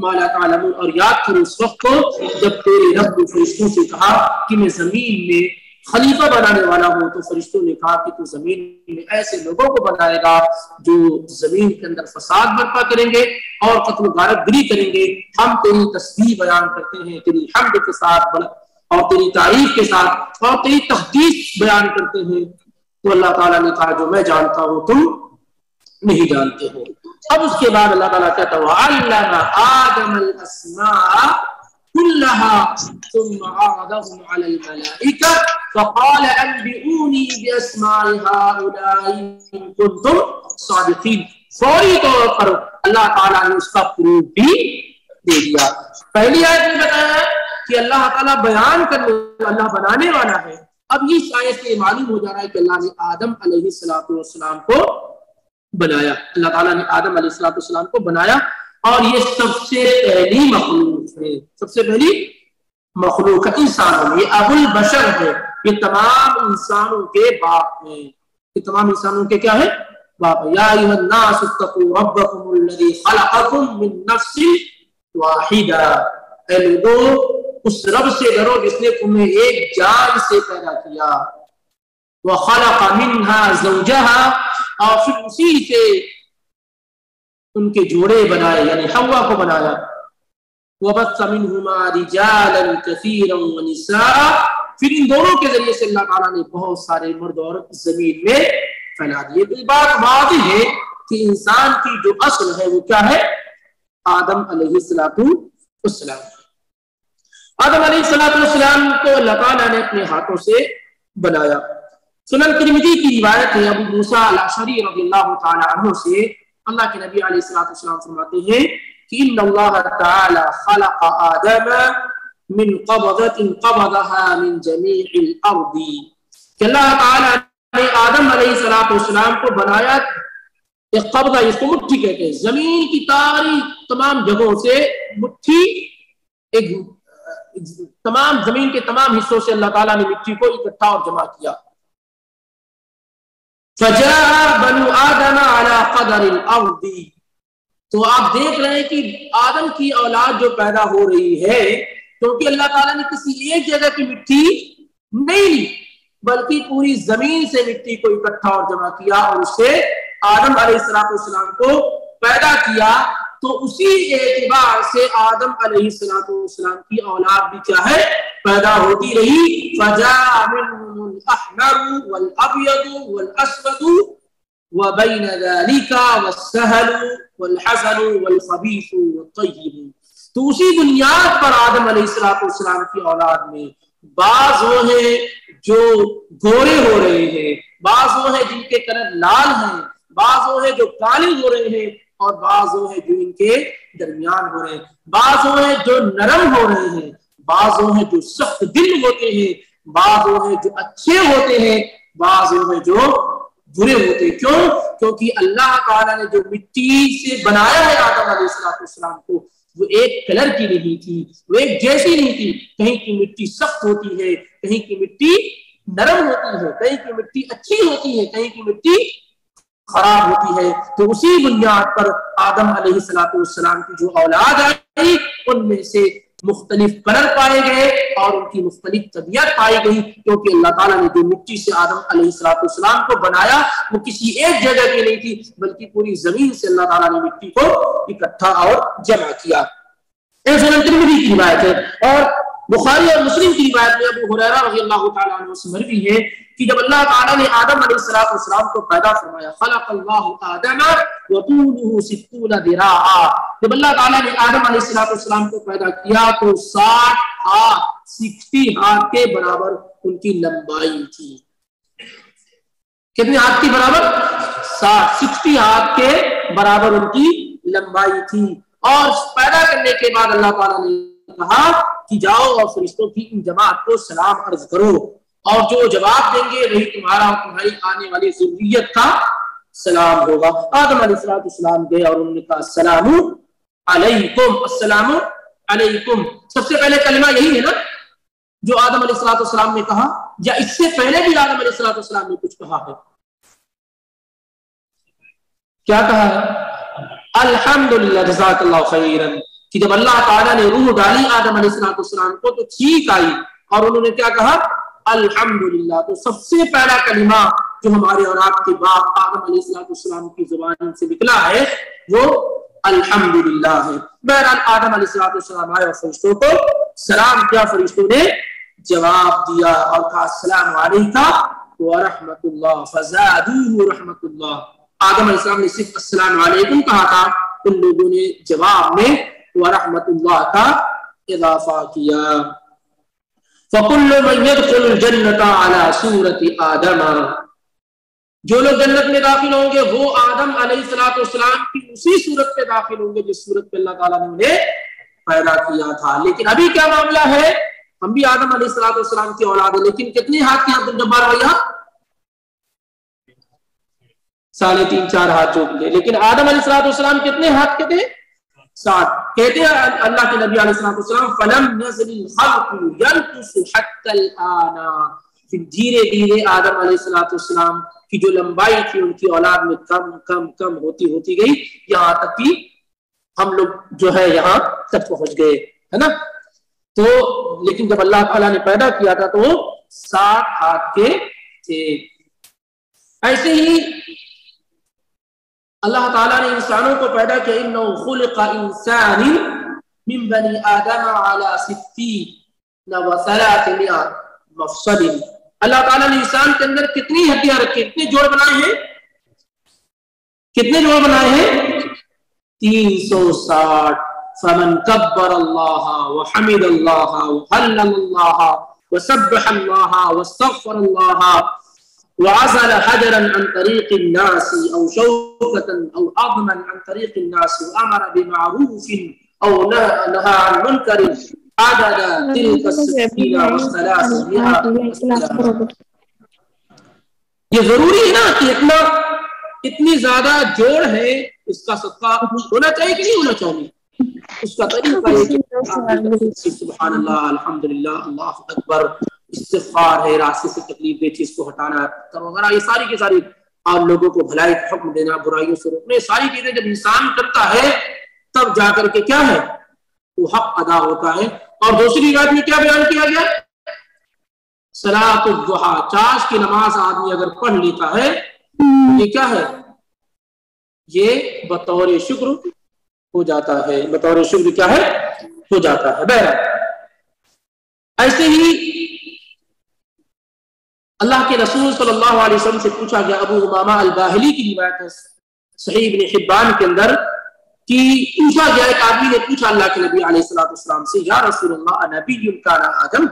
ما لا تعلمون۔ اور یاد کرو اس وقت کو جب تیرے رب نے فرشتوں سے کہا کہ میں زمین میں خلیفہ بنانے والا ہوں، تو فرشتوں نے کہا کہ تو زمین میں ایسے لوگوں کو بنائے گا جو زمین کے اندر فساد برپا کریں گے اور قتل و غارت گری کریں گے۔ ہم تیری تسبیح بیان کرتے ہیں تیری حمد کے ساتھ اور تیری تعریف کے ساتھ اور تیری تقدیس بیان کرتے ہیں۔ تو اللہ تعالیٰ نے کہا جو میں جانتا ہوں تم نہیں جانتے ہو۔ اب اس کے بعد اللہ تعالیٰ کہتا ہے وَعَلَّمَ آدَمَ الْأَسْمَاءَ كُلَّهَا ثُمَّ عَرَضَهُمْ عَلَى الْمَلَائِكَةِ فَقَالَ أَنْبِئُونِي بِأَسْمَاءِ هَؤُلَاءِ إِن كُنتُمْ صَادِقِينَ۔ فوری طور پر اللہ تعالیٰ نے اس کا پروف بھی دے دیا۔ پہلی آیت میں بتایا ہے کہ اللہ تعالیٰ بیان کرنے اللہ بنانے والا ہے۔ اب اس آیت سے معلوم ہو جا رہا ہے کہ اللہ نے آدم علیہ السلام کو بنایا، اللہ تعالیٰ نے آدم علیہ السلام کو بنایا، اور یہ سب سے پہلی مخلوق ہے، سب سے پہلی مخلوق انسانوں میں، یہ ابو البشر ہے، یہ تمام انسانوں کے باپ ہیں، یہ تمام انسانوں کے کیا ہے؟ باپ ہے۔ یا ایھا الناس اتقوا ربکم الذی خلقکم من نفس واحدہ، اے لوگو اس رب سے ڈرو جس نے تمہیں ایک جان سے پیدا کیا، وخلق منها زوجها، اور پھر اسی سے ان کے جوڑے بنائے یعنی حوا کو بنایا، وبث منهما رجالا كثيرا ونساء، پھر ان دونوں کے ذریعے سے اللہ تعالیٰ نے بہت سارے مرد اور زمین میں پھیلا دیے۔ تو یہ بات واضح ہے کہ انسان کی جو اصل ہے وہ کیا ہے؟ آدم علیہ السلام۔ آدم علیہ السلام کو اللہ تعالیٰ نے اپنے ہاتھوں سے بنایا۔ سنن ترمذی کی روایت ہے ابو موسیٰ الاشعری رضی اللہ تعالی عنہ سے، اللہ کے نبی علیہ السلام فرماتے ہیں کہ ان اللہ تعالی خلق آدم من قبضة قبضها من جميع الارض، کہ اللہ تعالی نے آدم علیہ السلام کو بنایا ایک قبضہ، اس کو مٹھی کہتے ہیں، زمین کی ساری تمام جگہوں سے مٹھی، ایک تمام زمین کے تمام حصوں سے اللہ تعالیٰ نے مٹی کو اکٹھا اور جمع کیا۔ فجاء بنو آدم على قدر الارض، تو آپ دیکھ رہے ہیں کہ آدم کی اولاد جو پیدا ہو رہی ہے، کیونکہ اللہ تعالیٰ نے کسی ایک جگہ کی مٹی نہیں لی بلکہ پوری زمین سے مٹی کو اکٹھا اور جمع کیا اور اس سے آدم علیہ السلام کو پیدا کیا۔ تو اسی اعتبار سے آدم علیہ السلام کی اولاد بھی کیا ہے؟ پیدا ہوتی رہی۔ فجاء منهم الاحمر والابيض والاسود وبين ذلك والسهل والحسن والخبيث والطيب، تو اسی بنیاد پر آدم علیہ السلام کی اولاد میں بعض وہ ہیں جو گورے ہو رہے ہیں، بعض وہ ہیں جن کے کلر لال ہیں، بعض وہ ہیں جو کالے ہو رہے ہیں، اور بعض وہ ہیں جو ان کے درمیان ہو رہے ہیں، بعض وہ ہیں جو نرم ہو رہے ہیں، بعض وہ ہیں جو سخت دل ہوتے ہیں، بعض وہ ہیں جو اچھے ہوتے ہیں، بعض وہ ہیں جو برے ہوتے ہیں۔ کیوں؟ کیونکہ اللہ تعالیٰ نے جو مٹی سے بنایا ہے آدم علیہ السلام کو، وہ ایک کلر کی نہیں تھی، وہ ایک جیسی نہیں تھی، کہیں کی مٹی سخت ہوتی ہے، کہیں کی مٹی نرم ہوتی ہے، کہیں کی مٹی اچھی ہوتی ہے، کہیں کی مٹی خراب ہوتی ہے۔ تو اسی بنیاد پر آدم علیہ السلام کی جو اولاد آئی ان میں سے مختلف کلر پائے گئے اور ان کی مختلف طبیعت پائی گئی، کیونکہ اللہ تعالیٰ نے جو مٹی سے آدم علیہ السلام کو بنایا وہ کسی ایک جگہ کی نہیں تھی بلکہ پوری زمین سے اللہ تعالیٰ نے مٹی کو اکٹھا اور جمع کیا۔ سنن ترمذی کی روایت ہے، اور بخاری اور مسلم کی روایت میں ابو ہریرہ رضی اللہ تعالیٰ عنہ سے مروی ہے کہ جب اللہ تعالیٰ نے آدم علیہ السلام کو پیدا فرمایا، خلق اللہ آدم وطولہ 60 ذراعا، جب اللہ تعالیٰ نے آدم علیہ السلام کو پیدا کیا تو 60 ہاتھ کے برابر ان کی لمبائی تھی۔ کتنے ہاتھ کے برابر؟ 60 ہاتھ کے برابر ان کی لمبائی تھی۔ اور پیدا کرنے کے بعد اللہ تعالیٰ نے کہا کہ جاؤ اور فرشتوں کی ان جماعت کو سلام عرض کرو، اور جو جواب دیں گے وہی تمہارا اور تمہاری آنے والی ذریت کا سلام ہوگا۔ آدم علیہ السلام گئے اور انہوں نے کہا السلام علیکم، السلام علیکم. سب سے پہلے کلمہ یہی ہے نا جو آدم علیہ السلام نے کہا, یا اس سے پہلے بھی آدم علیہ السلام نے کچھ کہا ہے؟ کیا کہا ہے؟ الحمدللہ, جزاک اللہ خیرن, کہ جب اللہ تعالیٰ نے روح ڈالی آدم علیہ السلام کو تو چیخ آئی اور انہوں نے کیا کہا؟ الحمدللہ. تو سب سے پہلا کلمہ جو ہمارے اور آپ کے باپ آدم علیہ السلام کی زبان سے نکلا ہے وہ الحمدللہ ہے. بہرحال آدم علیہ السلام آئے اور فرشتوں کو سلام کیا, فرشتوں نے جواب دیا اور کہا السلام علیکم ورحمۃ اللہ فزادوہ رحمۃ اللہ. آدم علیہ السلام نے صرف السلام علیکم کہا تھا, ان لوگوں نے جواب میں ورحمۃ اللہ کا اضافہ کیا. فَكُلُّ مَنْ يَدْخُلُ الْجَنَّةَ عَلَى صُورَةِ آدَمَ, جو لوگ جنت میں داخل ہوں گے وہ آدم علیہ السلام کی اسی صورت پہ داخل ہوں گے جس صورت پہ اللہ تعالیٰ نے انہیں پیدا کیا تھا. لیکن ابھی کیا معاملہ ہے, ہم بھی آدم علیہ السلام کی اولاد ہیں, لیکن کتنے ہاتھ کے عبد الجبار بھیا؟ 3.5-4 ہاتھ جو تھے. لیکن آدم علیہ السلام کتنے ہاتھ کے تھے؟ 7. کہتے ہیں اللہ کے نبی علیہ السلام فلم نزل الخلق ينقص حتى الآن, پھر دھیرے دھیرے آدم علیہ السلام کی جو لمبائی تھی ان کی اولاد میں کم کم کم ہوتی گئی, یہاں تک کہ ہم لوگ جو ہے یہاں تک پہنچ گئے, ہے نا. تو لیکن جب اللہ تعالیٰ نے پیدا کیا تھا تو وہ 7 ہاتھ کے تھے. ایسے ہی اللہ تعالیٰ نے انسانوں کو پیدا کیا, انہ خلق انسان من بنی آدم علی 60 و 300 مفصل. اللہ تعالیٰ نے انسان کے اندر کتنی ہڈیاں رکھی, کتنے جوڑ بنائے ہیں, کتنے جوڑ بنائے ہیں؟ 360. فمن کبر اللہ وحمد اللہ وحلل اللہ وسبح اللہ واستغفر اللہ وعزل حجرا عن طريق الناس او شوكة او عظما عن طريق الناس وامر بمعروف او نهى عن منكر عدد تلك 60 و300. یہ ضروری ہے نا کہ اتنی زیادہ جوڑ ہے, اس کا صدقہ ہونا چاہیے کہ نہیں ہونا چاہیے؟ اس کا طریقہ ہے سبحان اللہ, الحمدللہ, اللہ اکبر, استغفار ہے, راستے سے تکلیف دہ چیز کو ہٹانا وغیرہ, یہ ساری کی ساری آپ لوگوں کو بھلائی کا حکم دینا, برائیوں سے روکنا, یہ ساری چیزیں جب انسان کرتا ہے تب جا کر کے کیا ہے وہ حق ادا ہوتا ہے. اور دوسری بات میں کیا بیان کیا گیا؟ صلاۃ الضحیٰ, چاش کی نماز آدمی اگر پڑھ لیتا ہے یہ کیا ہے, یہ بطور شکر ہو جاتا ہے, بطور شکر کیا ہے ہو جاتا ہے. بہرحال ایسے ہی اللہ کے رسول صلی اللہ علیہ وسلم سے پوچھا گیا, ابو امامہ الباہلی کی روایت ہے صحیح ابن حبان کے اندر, کہ پوچھا گیا, ایک آدمی نے پوچھا اللہ کے نبی علیہ السلام سے, یا رسول اللہ نبی کان آدم,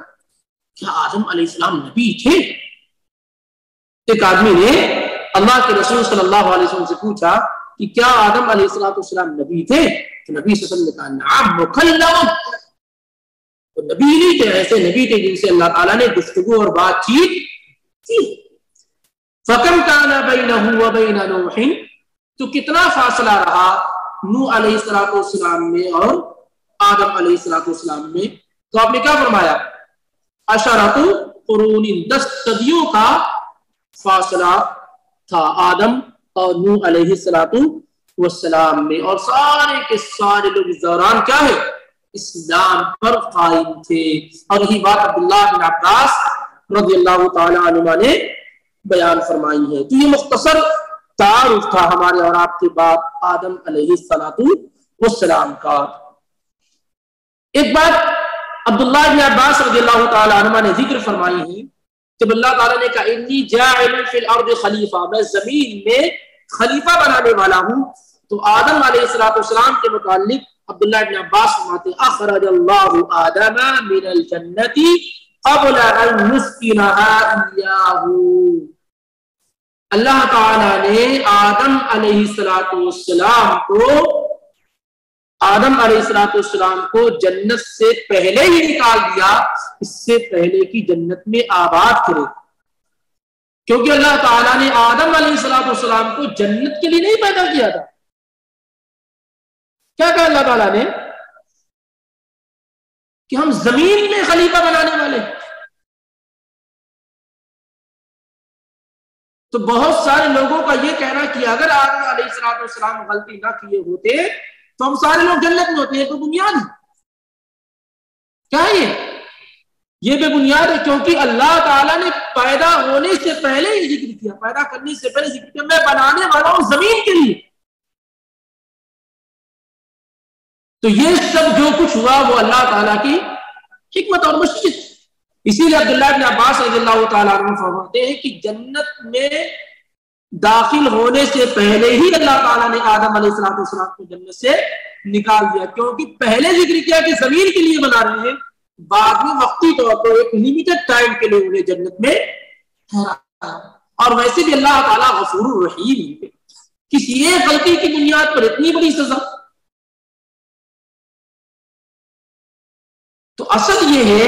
کیا آدم علیہ السلام نبی تھے؟ ایک آدمی نے اللہ کے رسول صلی اللہ علیہ وسلم سے پوچھا کہ کیا آدم علیہ السلام نبی تھے؟ تو نبی صلی اللہ علیہ وسلم نے کہا نعم مکلم, تو نبی نہیں تھے, ایسے نبی تھے جن سے اللہ تعالیٰ نے گفتگو اور بات چیت کی. فَكَمْ كَانَ بَيْنَهُ وَبَيْنَ نُوحٍ, تو کتنا فاصلہ رہا نوح علیہ السلام میں اور آدم علیہ السلام میں؟ تو آپ نے کیا فرمایا؟ عشرۃ قرون, 10 صدیوں کا فاصلہ تھا آدم اور نوح علیہ السلام میں, اور سارے کے سارے لوگ اس دوران کیا ہے اسلام پر قائم تھے. اور یہی بات عبداللہ بن عباس رضی اللہ تعالی عنہما نے بیان فرمائی ہے. تو یہ مختصر تعارف تھا ہمارے اور آپ کے باپ آدم علیہ السلام کا. ایک بات عبداللہ بن عباس رضی اللہ تعالی عنہما نے ذکر فرمائی ہے, جب اللہ تعالیٰ نے کہا انی جاعل فی الارض خلیفہ, میں زمین میں خلیفہ بنانے والا ہوں, تو آدم علیہ السلام کے متعلق عبداللہ بن عباس فرماتے اخرج اللہ آدم من الجنت قبل ان یسکنها ایاہ, اللہ تعالیٰ نے آدم علیہ السلام کو جنت سے پہلے ہی نکال دیا, اس سے پہلے کی جنت میں آباد کرے, کیونکہ اللہ تعالیٰ نے آدم علیہ السلام کو جنت کے لیے نہیں پیدا کیا تھا. کیا کہا اللہ تعالیٰ نے؟ کہ ہم زمین میں خلیفہ بنانے والے ہیں. تو بہت سارے لوگوں کا یہ کہنا کہ اگر آدم علیہ السلام غلطی نہ کیے ہوتے تو ہم سارے لوگ جنت میں ہوتے ہیں. تو بنیاد ہے کیا ہے یہ بے بنیاد ہے، کیونکہ اللہ تعالیٰ نے پیدا ہونے سے پہلے ہی ذکر کیا، پیدا کرنے سے پہلے ذکر کیا میں بنانے والا ہوں زمین کے لیے. تو یہ سب جو کچھ ہوا وہ اللہ تعالیٰ کی حکمت اور مشیت. اسی لیے عبداللہ بن عباس رضی اللہ تعالیٰ عنہ فرماتے ہیں کہ جنت میں داخل ہونے سے پہلے ہی اللہ تعالیٰ نے آدم علیہ السلام کو جنت سے نکال دیا، کیونکہ پہلے ذکر کیا کہ زمین کے لیے بنا رہے ہیں، بعد میں وقتی طور پر ایک لمیٹڈ ٹائم کے لیے انہیں جنت میں ٹھہرایا. اور ویسے بھی اللہ تعالیٰ غفور الرحیم ہے، کسی ایک غلطی کی بنیاد پر اتنی بڑی سزا. تو اصل یہ ہے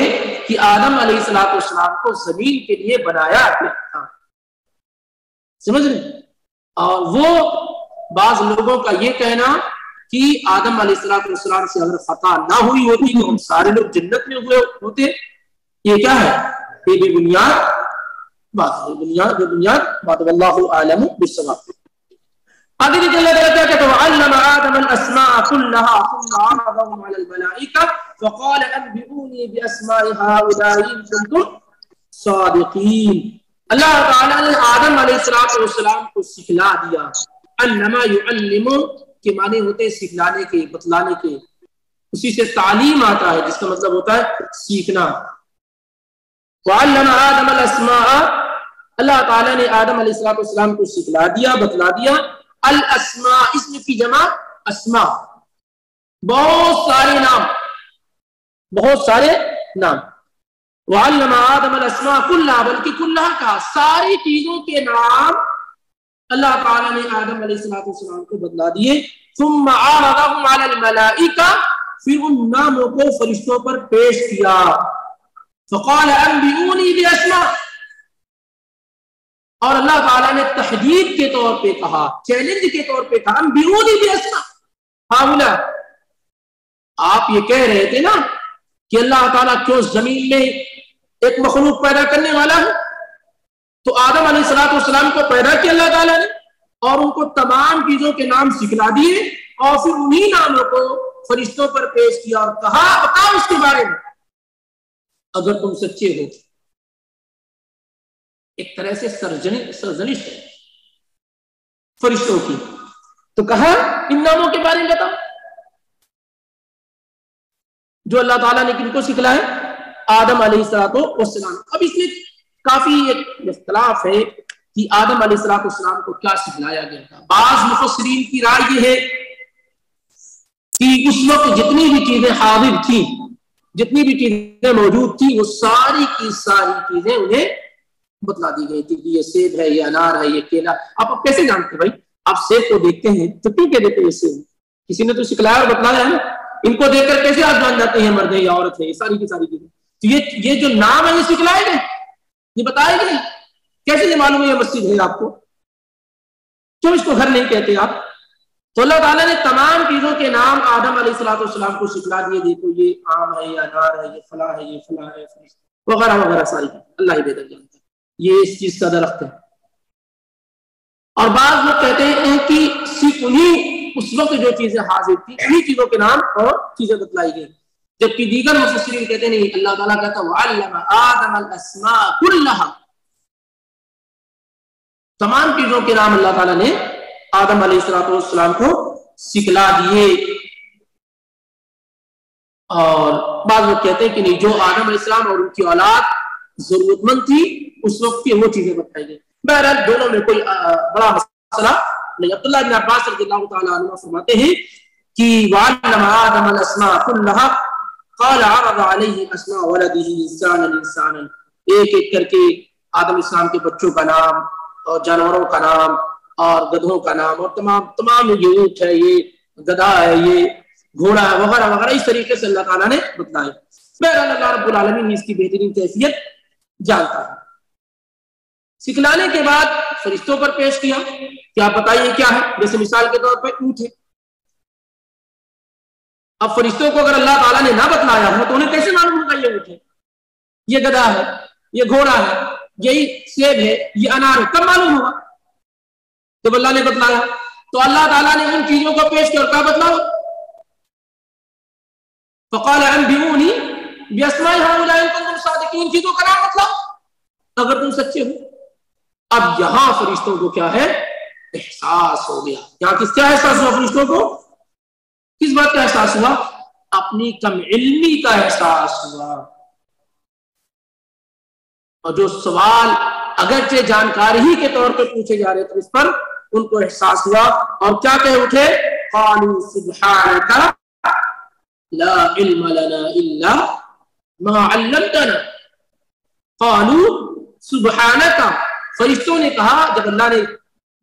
کہ آدم علیہ السلام کو زمین کے لیے بنایا تھا، سمجھ رہے؟ اور وہ بعض لوگوں کا یہ کہنا کہ آدم علیہ السلام سے اگر خطا نہ ہوئی ہوتی تو ہم سارے لوگ جنت میں ہوئے ہوتے، یہ کیا ہے؟ یہ بے بنیاد بات ہے، بے بنیاد بات. واللہ اعلم بالصواب. آگے دیکھیں اللہ تعالیٰ کیا کہتا ہے وَعَلَّمَ آدَمَ الْأَسْمَاءَ كُلَّهَا ثُمَّ عَرَضَهُمْ عَلَى الْمَلَائِكَةِ فَقَالَ أَنْبِئُونِي بِأَسْمَاءِ هَؤُلَاءِ إِن كُنتُمْ صَادِقِينَ. اللہ تعالیٰ نے آدم علیہ السلام کو سکھلا دیا. علم يعلم کے معنی ہوتے ہیں سکھلانے کے، بتلانے کے، اسی سے تعلیم آتا ہے جس کا مطلب ہوتا ہے سیکھنا. وَعَلَّمَ آدَمَ الْأَسْمَاءَ اللہ تعالیٰ نے آدم علیہ السلام کو سکھلا دیا، بتلا دیا. الاسماء اسم کی جمع اسماء، بہت سارے نام، بہت سارے نام. وعلم آدم الاسماء کلھا، بلکہ کلھا کا ساری چیزوں کے نام اللہ تعالیٰ نے آدم علیہ السلام کو بتلا دیے. ثم عرضهم على الملائکہ، پھر ان ناموں کو فرشتوں پر پیش کیا. فقال انبئونی باسماء، اور اللہ تعالیٰ نے تحدید کے طور پہ کہا، چیلنج کے طور پہ کہا انبئونی باسماء ہؤلاء. آپ یہ کہہ رہے تھے نا کہ اللہ تعالیٰ کیوں زمین میں ایک مخلوق پیدا کرنے والا ہے، تو آدم علیہ السلام کو پیدا کیا اللہ تعالیٰ نے اور ان کو تمام چیزوں کے نام سکھلا دیے اور پھر انہی ناموں کو فرشتوں پر پیش کیا اور کہا بتاؤ اس کے بارے میں اگر تم سچے ہو. ایک طرح سے سرزنش ہے فرشتوں کی. تو کہا ان ناموں کے بارے میں بتاؤ جو اللہ تعالیٰ نے کن کو سکھلائے، آدم علیہ السلام. اب اس میں کافی ایک اختلاف ہے کہ آدم علیہ السلام کو کیا سکھلایا گیا تھا. بعض مفسرین کی رائے یہ ہے کہ اس وقت جتنی بھی چیزیں حاضر تھیں، جتنی بھی چیزیں موجود تھیں، وہ ساری کی ساری چیزیں انہیں بتلا دی گئی تھی کہ یہ سیب ہے، یہ انار ہے، یہ کیلا. آپ کیسے جانتے بھائی؟ آپ سیب کو دیکھتے ہیں تو کیوں کہہ دیتے ہیں یہ سیب؟ کسی نے تو سکھلایا اور بتلایا ہے نا. ان کو دیکھ کر کیسے آپ جان جاتے ہیں مرد ہے یا عورت ہے؟ یہ ساری کی ساری چیزیں. تو یہ جو نام ہے یہ سکھلائے گئے، یہ بتائے گئے. کیسے یہ معلوم ہے یہ مسجد ہے آپ کو؟ کیوں اس کو گھر نہیں کہتے آپ؟ تو اللہ تعالیٰ نے تمام چیزوں کے نام آدم علیہ السلام کو سکھلا دیے. دیکھو یہ آم ہے، یہ انار ہے، یہ فلاں ہے، یہ فلاں ہے، وغیرہ وغیرہ ساری اللہ ہی بہتر جانتا ہے. یہ اس چیز کا درخت ہے. اور بعض لوگ کہتے ہیں کہ صرف انہی اس وقت جو چیزیں حاضر تھی انہی چیزوں کے نام اور چیزیں بتلائی گئی، جبکہ دیگر مفسرین کہتے نہیں. اللہ تعالیٰ کہتا وَعَلَّمَ آدَمَ الْأَسْمَاءَ كُلَّهَا، تمام چیزوں کے نام اللہ تعالیٰ نے آدم علیہ السلام کو سکھلا دیے. اور بعض لوگ کہتے ہیں کہ نہیں، جو آدم علیہ السلام اور ان کی اولاد ضرورت مند تھی اس وقت کی وہ چیزیں بتائی گئی. بہرحال دونوں میں کوئی بڑا مسئلہ نہیں. عبداللہ بن عباس رضی اللہ تعالیٰ عنہ فرماتے ہیں کہ وَعَلَّمَ آدَمَ الْأَسْمَاءَ كُلَّهَا قَالَ عَرَضَ عَلَيْهِ أَسْمَاءَ وَلَدِهِ إِنسَانًا. ایک ایک کر کے آدم السلام کے بچوں کا نام اور جانوروں کا نام اور گدھوں کا نام اور تمام یہ اونٹ ہے، یہ گدھا ہے، یہ گھوڑا ہے، وغیرہ وغیرہ اس طریقے سے اللہ تعالیٰ نے بتلائے. بہرحال اللہ رب العالمین نے اس کی بہترین کیفیت جانتا ہے. سکھلانے کے بعد فرشتوں پر پیش کیا کہ آپ بتائیے کیا ہے. جیسے مثال کے طور پر اونٹ ہے. اب فرشتوں کو اگر اللہ تعالیٰ نے نہ بتلایا ہو تو انہیں کیسے معلوم ہوگا یہ اونٹ ہے، یہ گدھا ہے، یہ گھوڑا ہے، یہی سیب ہے، یہ انار ہے؟ کب معلوم ہوگا؟ جب اللہ نے بتلایا۔ تو اللہ تعالیٰ نے ان چیزوں کو پیش کر کیا بتلاؤ؟ فقال انبئونی باسماء هؤلاء ان کنتم صادقین، چیزوں کا نام بتلاؤ اگر تم سچے ہو۔ اب یہاں فرشتوں کو کیا ہے؟ احساس ہو گیا۔ یہاں کس کا احساس ہوا فرشتوں کو؟ کس بات کا احساس ہوا؟ اپنی کم علمی کا احساس ہوا۔ اور جو سوال اگرچہ جانکاری ہی کے طور پہ پوچھے جا رہے تھے اس پر ان کو احساس ہوا، اور کیا کہہ اٹھے؟ قالوا سبحانك لا علم لنا الا ما علمتنا۔ قالوا سبحانك، فرشتوں نے کہا جب اللہ نے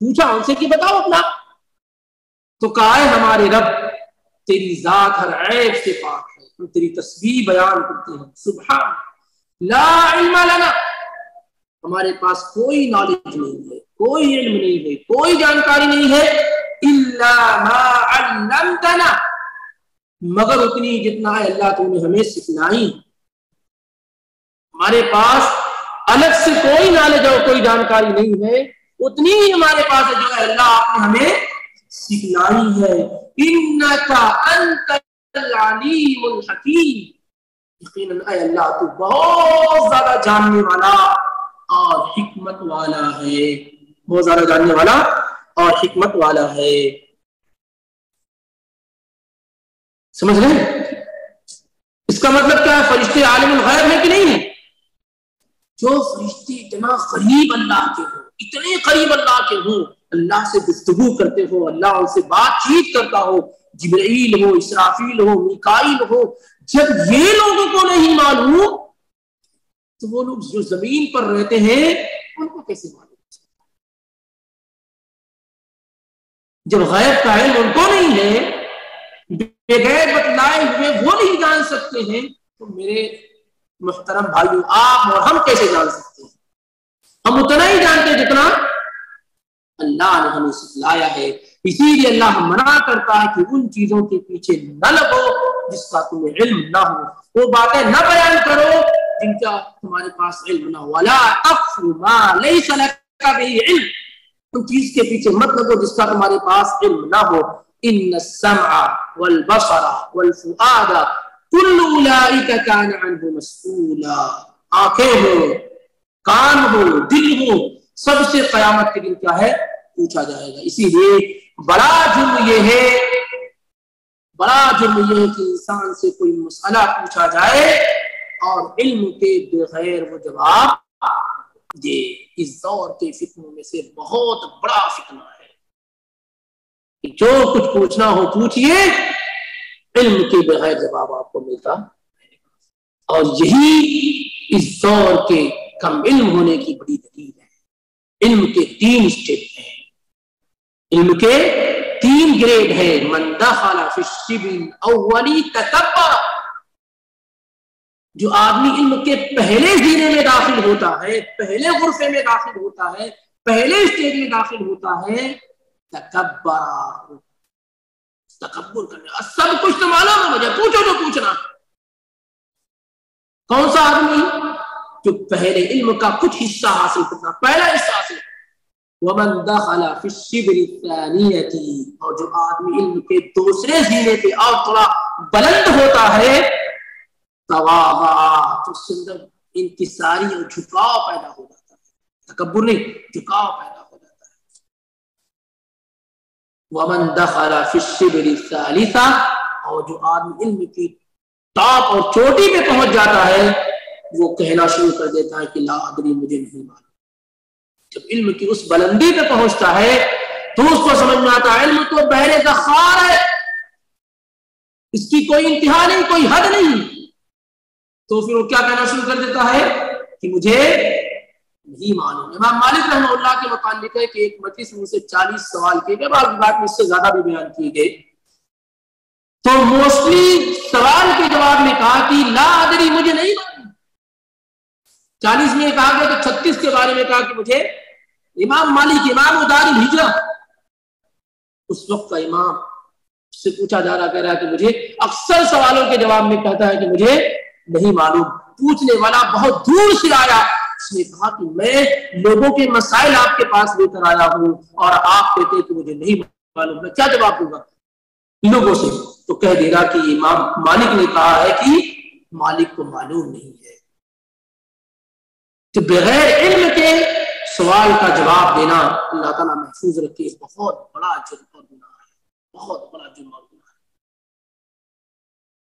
پوچھا ان سے کہ بتاؤ اپنا، تو کہا ہے ہمارے رب تیری ذات ہر عیب سے پاک ہے، ہم تیری تسبیح بیان کرتے ہیں۔ سبحان لا علم لنا، ہمارے پاس کوئی نالج نہیں ہے، کوئی علم نہیں ہے، کوئی جانکاری نہیں ہے، الا ما علمتنا، مگر اتنی جتنا ہے اللہ تو نے ہمیں سکھلائی۔ ہمارے پاس الگ سے کوئی نالج اور کوئی جانکاری نہیں ہے، اتنی ہی ہمارے پاس ہے جو ہے اللہ آپ نے ہمیں سکھلائی ہے۔ انک انت العلیم الحکیم، یقیناً اے اللہ تو بہت زیادہ جاننے والا اور حکمت والا ہے، بہت زیادہ جاننے والا اور حکمت والا ہے۔ سمجھ رہے ہیں؟ اس کا مطلب کیا ہے؟ فرشتے عالم الغیب ہیں کہ نہیں ہیں؟ جو فرشتے اتنا قریب اللہ کے ہوں، اتنے قریب اللہ کے ہوں، اللہ سے گفتگو کرتے ہو، اللہ ان سے بات چیت کرتا ہو، جبرائیل ہو، اسرافیل ہو، میکائیل ہو، جب یہ لوگوں کو نہیں معلوم تو وہ لوگ جو زمین پر رہتے ہیں ان کو کیسے معلوم؟ جب غیب کا علم ان کو نہیں ہے، بغیر بتلائے ہوئے وہ نہیں جان سکتے ہیں، تو میرے محترم بھائیو آپ اور ہم کیسے جان سکتے ہیں؟ ہم اتنا ہی جانتے جتنا اللہ نے ہمیں سکھلایا ہے۔ اسی لیے اللہ منع کرتا ہے کہ ان چیزوں کے پیچھے نہ لگو جس کا تمہیں علم نہ ہو، وہ باتیں نہ بیان کرو جن کا تمہارے پاس علم نہ ہو۔ وَلَا تَقْفُ مَا لَيْسَ لَكَ بِهِ عِلْمٌ، ان چیز کے پیچھے مت لگو جس کا تمہارے پاس علم نہ ہو۔ إِنَّ السَّمْعَ وَالْبَصَرَ وَالْفُؤَادَ كُلُّ أُولَٰئِكَ كَانَ عَنْهُ مَسْئُولًا، آنکھیں ہو، کان ہو، دل ہو، سب سے قیامت کے دن کیا ہے؟ پوچھا جائے گا۔ اسی لیے بڑا جرم یہ ہے کہ انسان سے کوئی مسئلہ پوچھا جائے اور علم کے بغیر وہ جواب دے۔ اس دور کے فتنوں میں سے بہت بڑا فتنہ ہے کہ جو کچھ پوچھنا ہو پوچھئے، علم کے بغیر جواب آپ کو ملتا ہے۔ اور یہی اس دور کے کم علم ہونے کی بڑی دلیل ہے۔ علم کے 3 اسٹیپ ہیں، علم کے 3 گریڈ ہیں۔ من دخل فی الشبر الاول تکبر، جو آدمی علم کے پہلے زینے میں داخل ہوتا ہے، پہلے غرفے میں داخل ہوتا ہے، پہلے اسٹیج میں داخل ہوتا ہے، تکبر، تکبر کرنے، سب کچھ تو معلوم ہے مجھے، پوچھو تو پوچھنا۔ کون سا آدمی؟ جو پہلے علم کا کچھ حصہ حاصل کرنا، پہلا حصہ حاصل کرنا۔ ومن دخل فی الشبر الثانیہ، اور جو آدمی علم کے دوسرے زینے پہ اور تھوڑا بلند ہوتا ہے، تواضع، تو اس کے اندر انکساری اور جھکاؤ پیدا ہو جاتا ہے، تکبر نہیں، جھکاؤ پیدا ہو جاتا ہے۔ ومن دخل فی الشبر الثالثہ، اور جو آدمی علم کی ٹاپ اور چوٹی پہ پہنچ جاتا ہے، وہ کہنا شروع کر دیتا ہے کہ لا ادری، مجھے نہیں معلوم۔ جب علم کی اس بلندی پہ پہنچتا ہے تو اس کو سمجھ میں آتا ہے علم تو بحر ذخار ہے، اس کی کوئی انتہا نہیں، کوئی حد نہیں، تو پھر وہ کیا کہنا شروع کر دیتا ہے کہ مجھے نہیں معلوم۔ امام مالک رحمہ اللہ کے متعلق ہے کہ ایک مجلس میں سے 40 سوال کیے گئے، بعض بات میں اس سے زیادہ بھی بیان کیے گئے، تو موسٹلی سوال کے جواب میں کہا کہ لا ادری، مجھے نہیں معلوم۔ 40 میں کہا گیا تو 36 کے بارے میں کہا کہ مجھے، امام مالک امام دار الہجرہ، اس وقت کا امام، سے پوچھا جا رہا، کہہ رہا ہے کہ مجھے اکثر سوالوں کے جواب میں کہتا ہے کہ مجھے نہیں معلوم۔ پوچھنے والا بہت دور سے آیا، اس نے کہا کہ میں لوگوں کے مسائل آپ کے پاس لے کر آیا ہوں اور آپ کہتے ہیں کہ مجھے نہیں معلوم، میں کیا جواب دوں گا لوگوں سے؟ تو کہہ دے گا کہ امام مالک نے کہا ہے کہ مالک کو معلوم نہیں ہے۔ کہ بغیر علم کے سوال کا جواب دینا اللہ تعالیٰ محفوظ رکھے، بہت بڑا جرم اور گناہ ہے، بہت بڑا جرم اور گناہ ہے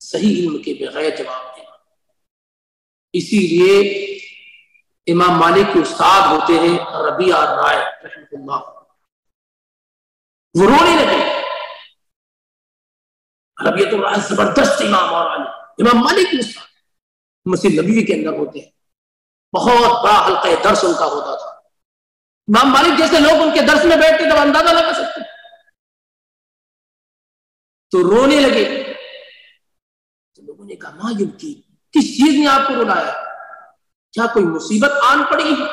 صحیح علم کے بغیر جواب دینا۔ اسی لیے امام مالک کے استاد ہوتے ہیں ربیعہ رائے رحمۃ اللہ، وہ رونے لگے۔ ربیعہ رائے زبردست امام اور عالم، امام مالک کے استاد مسجد نبوی کے اندر ہوتے ہیں، بہت بڑا حلقہ درس ان کا ہوتا تھا۔ امام مالک جیسے لوگ ان کے درس میں بیٹھتے تو اندازہ لگا سکتے، تو رونے لگے۔ تو لوگوں نے کہا ما یبکی، کس چیز نے آپ کو رلایا؟ کیا کوئی مصیبت آن پڑی ہے؟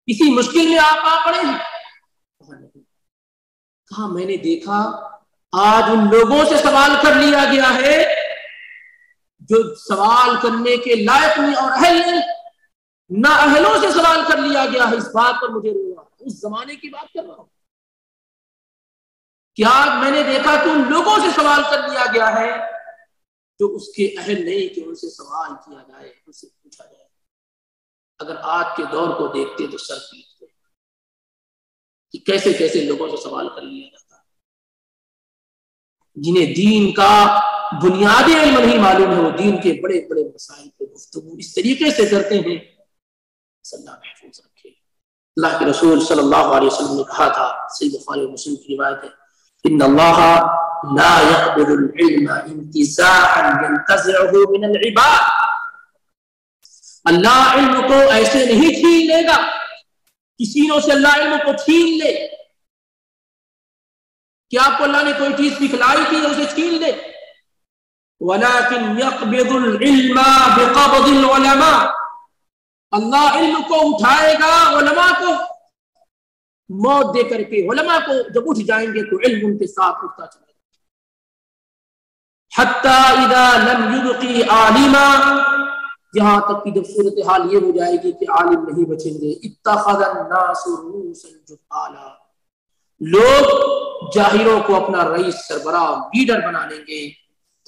کسی مشکل میں آپ آ پڑے ہیں؟ کہا میں نے دیکھا آج ان لوگوں سے سوال کر لیا گیا ہے جو سوال کرنے کے لائق نہیں اور اہل نہیں، نہ اہلوں سے سوال کر لیا گیا ہے، اس بات پر مجھے رو رہا، اس زمانے کی بات کر رہا ہوں۔ کیا میں نے دیکھا کہ ان لوگوں سے سوال کر لیا گیا ہے جو اس کے اہل نہیں کہ ان سے سوال کیا جائے، ان سے پوچھا جائے۔ اگر آج کے دور کو دیکھتے تو سر پیٹتے کہ کیسے کیسے لوگوں سے سوال کر لیا جاتا ہے، جنہیں دین کا بنیادی علم نہیں معلوم ہے، وہ دین کے بڑے بڑے مسائل پہ گفتگو اس طریقے سے کرتے ہیں۔ صلی اللہ محفوظ رکھے۔ اللہ کے رسول صلی اللہ علیہ وسلم نے کہا تھا، صحیح بخاری و مسلم کی روایت ہے، ان اللہ لا يقبل العلم انتزاعا ينتزعه من العباد، اللہ علم کو ایسے نہیں چھین لے گا، کسی نے سے اللہ علم کو چھین لے۔ کیا آپ کو اللہ نے کوئی چیز سکھلائی تھی اسے چھین لے؟ وَلَكِنْ يَقْبِضُ الْعِلْمَ بِقَبْضِ الْعُلَمَاءِ، اللہ علم کو اٹھائے گا علماء کو موت دے کر کے۔ علماء کو جب اٹھ جائیں گے تو علم ان کے ساتھ اٹھتا چلے گا۔ حَتَّى إِذَا لَمْ يُبْقِ عَالِمًا، یہاں تک کہ جب صورتحال یہ ہو جائے گی کہ عالم نہیں بچیں گے، اتخذ الناس رؤوسا جہالا، لوگ جاہلوں کو اپنا رئیس سربراہ لیڈر بنا لیں گے۔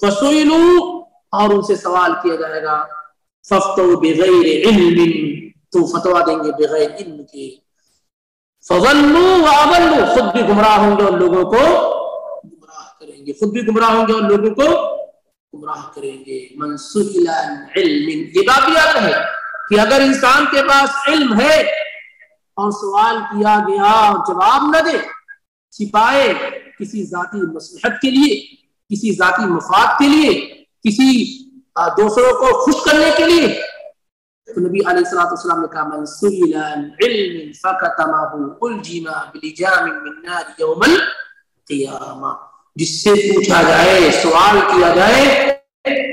فسئلوا، اور ان سے سوال کیا جائے گا، فافتوا بغیر علم، تو فتوا دیں گے بغیر علم کے۔ فضلوا واضلوا، خود بھی گمراہ ہوں گے اور لوگوں کو گمراہ کریں گے، خود بھی گمراہ ہوں گے اور لوگوں کو گمراہ کریں گے۔ من سئل عن علم، یہ بات یاد رہے کہ اگر انسان کے پاس علم ہے اور سوال کیا گیا اور جواب نہ دے، چھپائے کسی ذاتی مصلحت کے لیے، کسی ذاتی مفاد کے لیے، کسی دوسروں کو خوش کرنے کے لیے، تو نبی علیہ الصلوۃ والسلام نے کہا من سئل عن علم فکتمہ الجم بلجام من نار یوم القیامہ، جس سے پوچھا جائے، سوال کیا جائے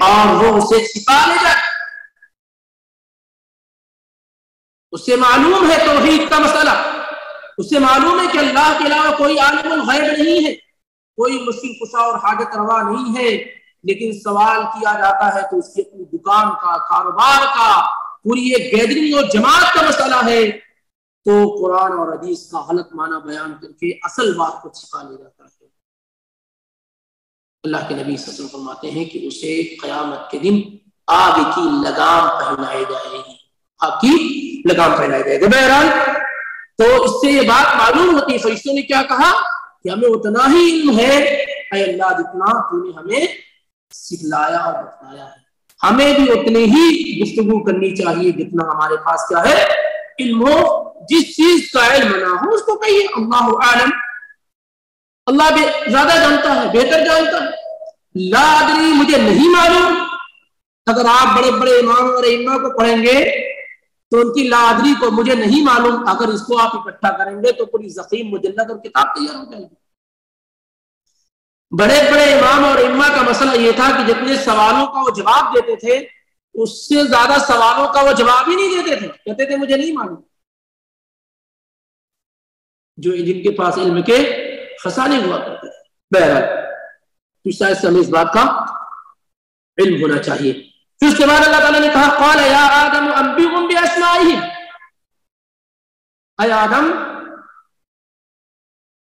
اور وہ اسے چھپا لے جائے، اسے معلوم ہے توحید کا مسئلہ، اسے معلوم ہے کہ اللہ کے علاوہ کوئی عالم الغیب نہیں ہے، کوئی مشکل کشا اور حاجت روا نہیں ہے، لیکن سوال کیا جاتا ہے تو اس کی اپنی دکان کا، کاروبار کا، پوری ایک گیدرنگ اور جماعت کا مسئلہ ہے، تو قرآن اور حدیث کا غلط معنی بیان کر کے اصل بات کو چھپا لے جاتا ہے۔ اللہ کے نبی صلی اللہ علیہ وسلم فرماتے ہیں کہ اسے قیامت کے دن آگ کی لگام پہنائی جائے گی، آگ کی لگام پہنائی جائے گی۔ بہرحال تو اس سے یہ بات معلوم ہوتی ہے، فرشتوں نے کیا کہا کہ ہمیں اتنا ہی علم ہے اے اللہ جتنا تو نے ہمیں سکھلایا اور بتایا ہے، ہمیں بھی اتنے ہی گفتگو کرنی چاہیے جتنا ہمارے پاس کیا ہے علم ہو۔ جس چیز کا علم نہ ہو اس کو کہیے اللہ عالم، اللہ زیادہ جانتا ہے، بہتر جانتا ہے۔ لا ادری، مجھے نہیں معلوم، اگر آپ بڑے بڑے امام اور ائمہ کو پڑھیں گے تو ان کی لا ادری کو مجھے نہیں معلوم، اگر اس کو آپ اکٹھا کریں گے تو پوری ضخیم مجلد اور کتاب تیار ہو جائے گی۔ بڑے بڑے امام اور ائمہ کا مسئلہ یہ تھا کہ جتنے سوالوں کا وہ جواب دیتے تھے اس سے زیادہ سوالوں کا وہ جواب ہی نہیں دیتے تھے، کہتے تھے مجھے نہیں معلوم۔ جو جن کے پاس علم کے خزانے ہوا کرتے تھے۔ بہرحال تو شاید سے ہمیں اس بات کا علم ہونا چاہیے. پھر اس کے بعد اللہ تعالیٰ نے کہا قال یا آدم انبئهم باسمائهم، اے آدم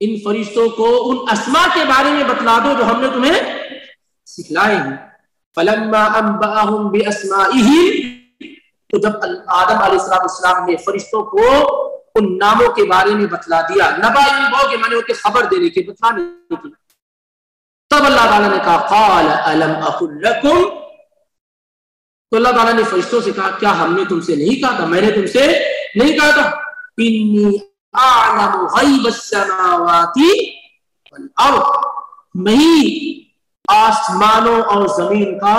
ان فرشتوں کو ان اسماء کے بارے میں بتلا دو جو ہم نے تمہیں سکھلائے ہیں. فلما انبأهم باسمائهم، تو جب آدم علیہ السلام نے فرشتوں کو ان ناموں کے بارے میں بتلا دیا، نبا کے معنی ہوتے خبر دینے کی، بتلانے کی، تب اللہ تعالیٰ نے کہا قال الم اقل لکم، تو اللہ تعالیٰ نے فرشتوں سے کہا کیا ہم نے تم سے نہیں کہا تھا، میں نے تم سے نہیں کہا تھا انی اعلم غیب السماوات والارض، میں آسمانوں اور زمین کا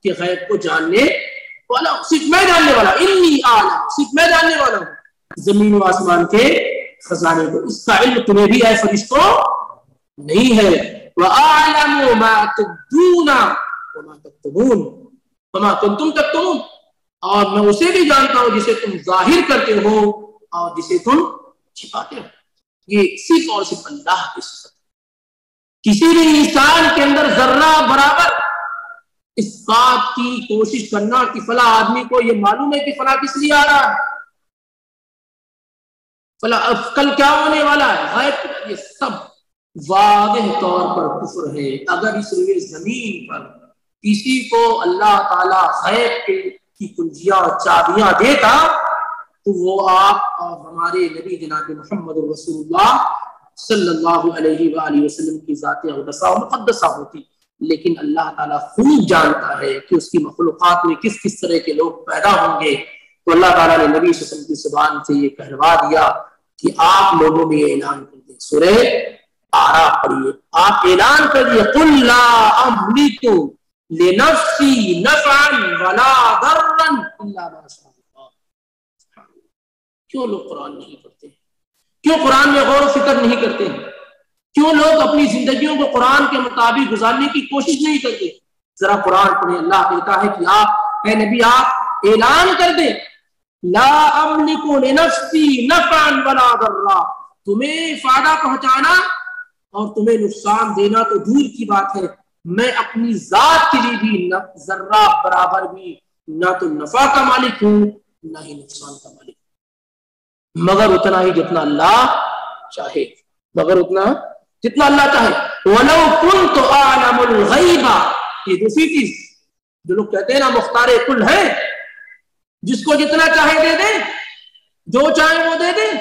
کہ غیب کو جاننے والا ہوں، صرف میں جاننے والا، انی اعلم، صرف میں جاننے والا ہوں زمین و آسمان کے خزانے کو، اس کا علم تمہیں بھی اے فرشتوں نہیں ہے. وَأَعْلَمُ مَا تُبْدُونَ وَمَا تَكْتُمُونَ وَمَا كُنْتُمْ تَكْتُمُونَ، اور میں اسے بھی جانتا ہوں جسے تم ظاہر کرتے ہو اور جسے تم چھپاتے ہو. یہ صرف اور صرف اللہ کی صفت ہے. کسی بھی انسان کے اندر ذرہ برابر اس بات کی کوشش کرنا کہ فلاں آدمی کو یہ معلوم ہے کہ فلاں کس لیے آ رہا ہے، فلاں کل کیا ہونے والا ہے، غیب، یہ سب واضح طور پر کفر ہے. اگر اس روئے زمین پر کسی کو اللہ تعالیٰ غیب کی کنجیاں اور چابیاں دیتا تو وہ آپ اور ہمارے نبی جناب محمد رسول اللہ صلی اللہ علیہ وآلہ وسلم کی ذات اقدسہ و مقدسہ ہوتی. لیکن اللہ تعالیٰ خوب جانتا ہے کہ اس کی مخلوقات میں کس کس طرح کے لوگ پیدا ہوں گے. تو اللہ تعالیٰ نے نبی صلی اللہ علیہ وسلم کی زبان سے یہ کہلوا دیا کہ آپ لوگوں میں یہ اعلان کر دیں. سورہ آراف پڑھیے، آپ اعلان کریے قل لا املک لنفسی نفعا ولا ضرا الا ما شاء اللہ. کیوں لوگ قرآن نہیں پڑھتے ہیں؟ کیوں قرآن میں غور و فکر نہیں کرتے ہیں؟ کیوں لوگ اپنی زندگیوں کو قرآن کے مطابق گزارنے کی کوشش نہیں کرتے؟ ذرا قرآن پڑھیں. اللہ کہتا ہے کہ آپ اے نبی آپ اعلان کر دیں لا املک لنفسی نفعا ولا ضرا، تمہیں فائدہ پہنچانا اور تمہیں نقصان دینا تو دور کی بات ہے، میں اپنی ذات کے لیے بھی ذرہ برابر بھی نہ تو نفع کا مالک ہوں نہ ہی نقصان کا مالک ہوں، مگر اتنا ہی جتنا اللہ چاہے، مگر اتنا جتنا اللہ چاہے. وَلَوْ كُنْتُ أَعْلَمُ الْغَيْبَ، یہ دوسری چیز جو لوگ کہتے ہیں نا مختار کل ہے، جس کو جتنا چاہے دے دیں، جو چاہے وہ دے دیں.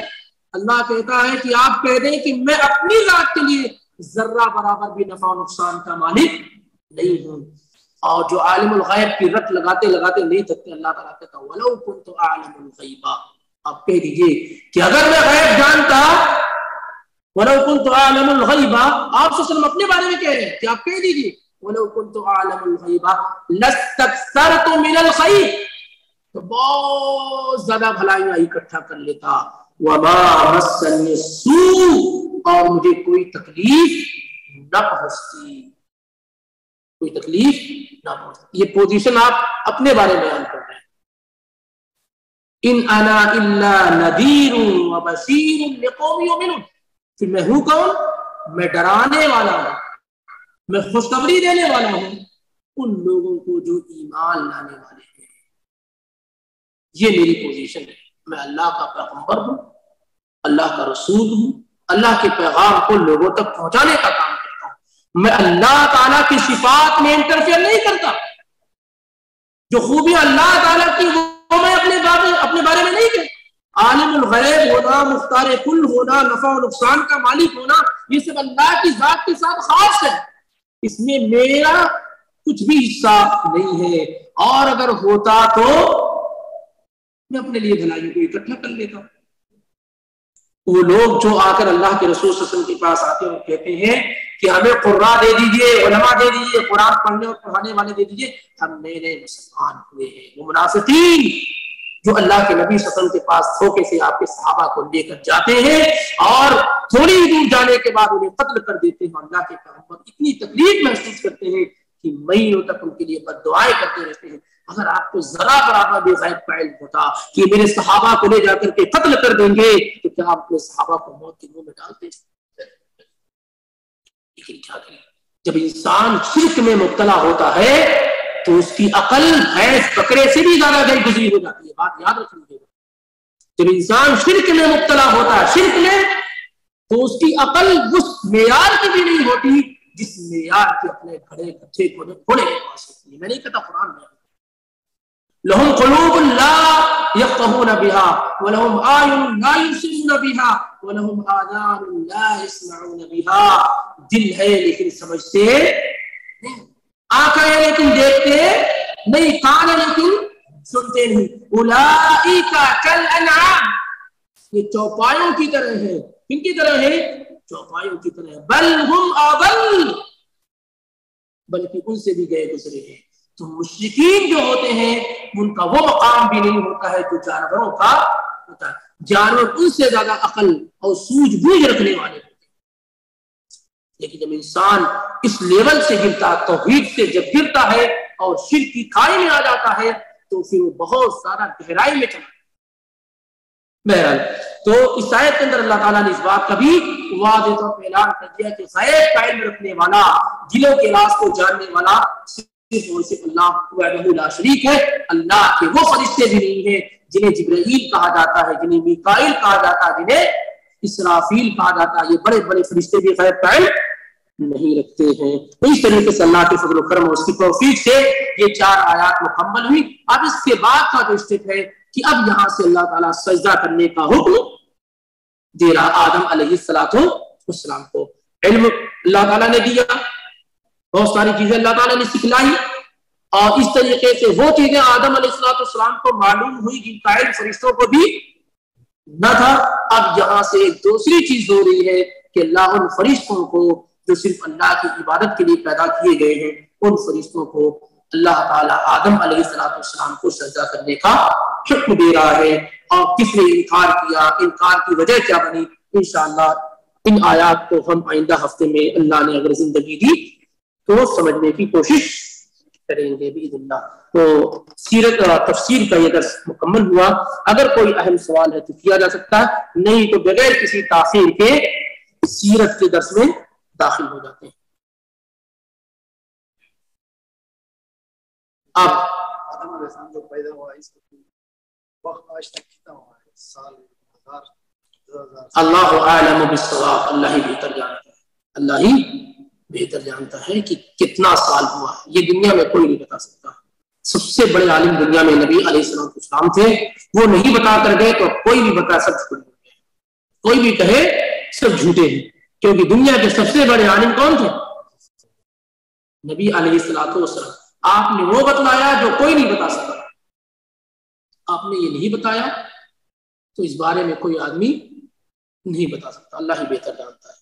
اللہ کہتا ہے کہ آپ کہہ دیں کہ میں اپنی ذات کے لیے ذرہ برابر بھی نفع و نقصان کا مالک نہیں ہوں. اور جو عالم الغیب کی رٹ لگاتے لگاتے نہیں تھکتے، اللہ تعالیٰ کہتا ہے وَلَوْ كُنْتُ أَعْلَمُ الْغَيْبَ، آپ کہہ دیجئے کہ اگر میں غیب جانتا، وَلَوْ كُنْتُ أَعْلَمُ الْغَيْبَ، آپ صلی اللہ علیہ وسلم اپنے بارے میں کہہ رہے ہیں کہ آپ کہہ دیجئے وَلَوْ كُنْتُ أَعْلَمُ الْغَيْبَ لَاسْتَكْثَرْتُ مِنَ الْخَيْرِ، تو بہت زیادہ بھلائیاں اکٹھا کر لیتا. وَمَا مَسَّنِيَ السُّوءُ، اور مجھے کوئی تکلیف نہ پہنچتی، کوئی تکلیف نہ پہنچتی. یہ پوزیشن آپ اپنے بارے میں بیان کر رہے ہیں. ان انا الا نذیر وبشیر لقوم یؤمنون، پھر میں ہوں کون؟ میں ڈرانے والا ہوں، میں خوشخبری دینے والا ہوں ان لوگوں کو جو ایمان لانے والے ہیں. یہ میری پوزیشن ہے. میں اللہ کا پیغمبر ہوں، اللہ کا رسول ہوں، اللہ کے پیغام کو لوگوں تک پہنچانے کا کام کرتا ہوں. میں اللہ تعالیٰ کی صفات میں انٹرفیئر نہیں کرتا. جو خوبیاں اللہ تعالیٰ کی وہ میں اپنے بارے میں نہیں کہتا. عالم الغیب ہونا، مختار کل ہونا، نفع و نقصان کا مالک ہونا، یہ سب اللہ کی ذات کے ساتھ خاص ہے. اس میں میرا کچھ بھی حصہ نہیں ہے. اور اگر ہوتا تو میں اپنے لیے بھلائیوں کو اکٹھا کر لیتا ہوں. وہ لوگ جو آ کر اللہ کے رسول صلی اللہ علیہ وسلم کے پاس آتے ہیں کہتے ہیں کہ ہمیں قرآن دے دیجئے، علماء دے دیجئے، قرآن پڑھنے اور پڑھانے والے دے دیجئے، ہم نئے نئے مسلمان ہوئے ہیں. وہ منافقین جو اللہ کے نبی صلی اللہ علیہ وسلم کے پاس دھوکے سے آپ کے صحابہ کو لے کر جاتے ہیں اور تھوڑی دور جانے کے بعد انہیں قتل کر دیتے ہیں. اللہ کے پیغمبر اتنی تکلیف محسوس کرتے ہیں کہ مہینوں تک ان کے لیے بد دعائیں کرتے رہتے ہیں. اگر آپ کو ذرا برابر بھی غیب کا علم ہوتا کہ میرے صحابہ کو لے جا کر کے قتل کر دیں گے تو کیا آپ اپنے صحابہ کو موت کے منہ میں ڈالتے؟ لیکن کیا کریں، جب انسان شرک میں مبتلا ہوتا ہے تو اس کی عقل بھینس بکرے سے بھی زیادہ دیر گزری ہو جاتی ہے. بات یاد رکھیے گا. جب انسان شرک میں مبتلا ہوتا ہے شرک میں تو اس کی عقل اس معیار کی بھی نہیں ہوتی جس معیار کے اپنے کھڑے کچے ہونے کے پاس ہوتی ہے. میں نہیں کہتا قرآن میں لہم قلوب لا یفقہون بہا ولہم اعین لا یبصرون بہا ولہم آذان لا یسمعون بہا. دل ہے لیکن سمجھتے نہیں, آنکھیں ہیں لیکن دیکھتے نہیں, کان ہے لیکن سنتے نہیں. اولئک کالانعام, یہ چوپایوں کی طرح ہے. کن کی طرح ہے؟ چوپایوں کی طرح. بل ہم اضل, بلکہ ان سے بھی گئے گزرے ہیں. تو مشرکین جو ہوتے ہیں ان کا وہ مقام بھی نہیں ہوتا ہے جو جانوروں کا ہوتا ہے. جانور ان سے زیادہ عقل اور سوجھ بوجھ رکھنے والے ہوتے ہیں. لیکن جب انسان اس لیول سے گرتا, توحید سے جب گرتا ہے اور شرک کی کھائی میں آ جاتا ہے تو پھر وہ بہت سارا گہرائی میں چلا. بہرحال تو اس آیت کے اندر اللہ تعالیٰ نے اس بات کا بھی واضح طور پہ اعلان کر دیا کہ غیب کا علم رکھنے والا, دلوں کے راز کو جاننے والا صرف اور صرف اللہ وحدہ لا شریک ہے. اللہ کے وہ فرشتے بھی نہیں ہیں جنہیں جبرائیل کہا جاتا ہے, جنہیں میکائیل کہا جاتا ہے, جنہیں اسرافیل کہا جاتا ہے. یہ بڑے بڑے فرشتے بھی غیب کا علم نہیں رکھتے ہیں. اس طریقے سے اللہ کے فضل و کرم اور اس کی توفیق سے یہ 4 آیات مکمل ہوئی. اب اس کے بعد کا جو اسٹیپ ہے کہ اب یہاں سے اللہ تعالیٰ سجدہ کرنے کا حکم دے رہا آدم علیہ السلام کو. علم اللہ تعالیٰ نے دیا, بہت ساری چیزیں اللہ تعالیٰ نے سکھلائی, اور اس طریقے سے وہ چیزیں آدم علیہ السلام کو معلوم ہوئی جن کا علم فرشتوں کو بھی نہ تھا. اب یہاں سے ایک دوسری چیز ہو رہی ہے کہ اللہ ان فرشتوں کو جو صرف اللہ کی عبادت کے لیے پیدا کیے گئے ہیں, ان فرشتوں کو اللہ تعالیٰ آدم علیہ السلام کو سجدہ کرنے کا حکم دے رہا ہے. اور کس نے انکار کیا, انکار کی وجہ کیا بنی, انشاءاللہ ان آیات کو ہم آئندہ ہفتے میں اللہ نے اگر زندگی دی تو سمجھنے کی کوشش کریں گے باذن اللہ. تو سیرت اور تفسیر کا یہ درس مکمل ہوا. اگر کوئی اہم سوال ہے تو کیا جا سکتا ہے, نہیں تو بغیر کسی تاخیر کے سیرت کے درس میں داخل ہو جاتے ہیں. اب آدم علیہ السلام جو پیدا ہوا اس وقت آج تک کتنا ہوا ہے, سال, 1000 اللہ اعلم بالصواب, اللہ ہی بہتر جانتا ہے. اللہ ہی بہتر جانتا ہے کہ کتنا سال ہوا. یہ دنیا میں کوئی نہیں بتا سکتا. سب سے بڑے عالم دنیا میں نبی علیہ السلام تھے, وہ نہیں بتا کر گئے تو کوئی بھی بتا, سب جھوٹے ہیں. کوئی بھی کہے سب جھوٹے ہیں, کیونکہ دنیا کے سب سے بڑے عالم کون تھے؟ نبی علیہ السلام. آپ نے وہ بتلایا جو کوئی نہیں بتا سکتا. آپ نے یہ نہیں بتایا تو اس بارے میں کوئی آدمی نہیں بتا سکتا. اللہ ہی بہتر جانتا ہے.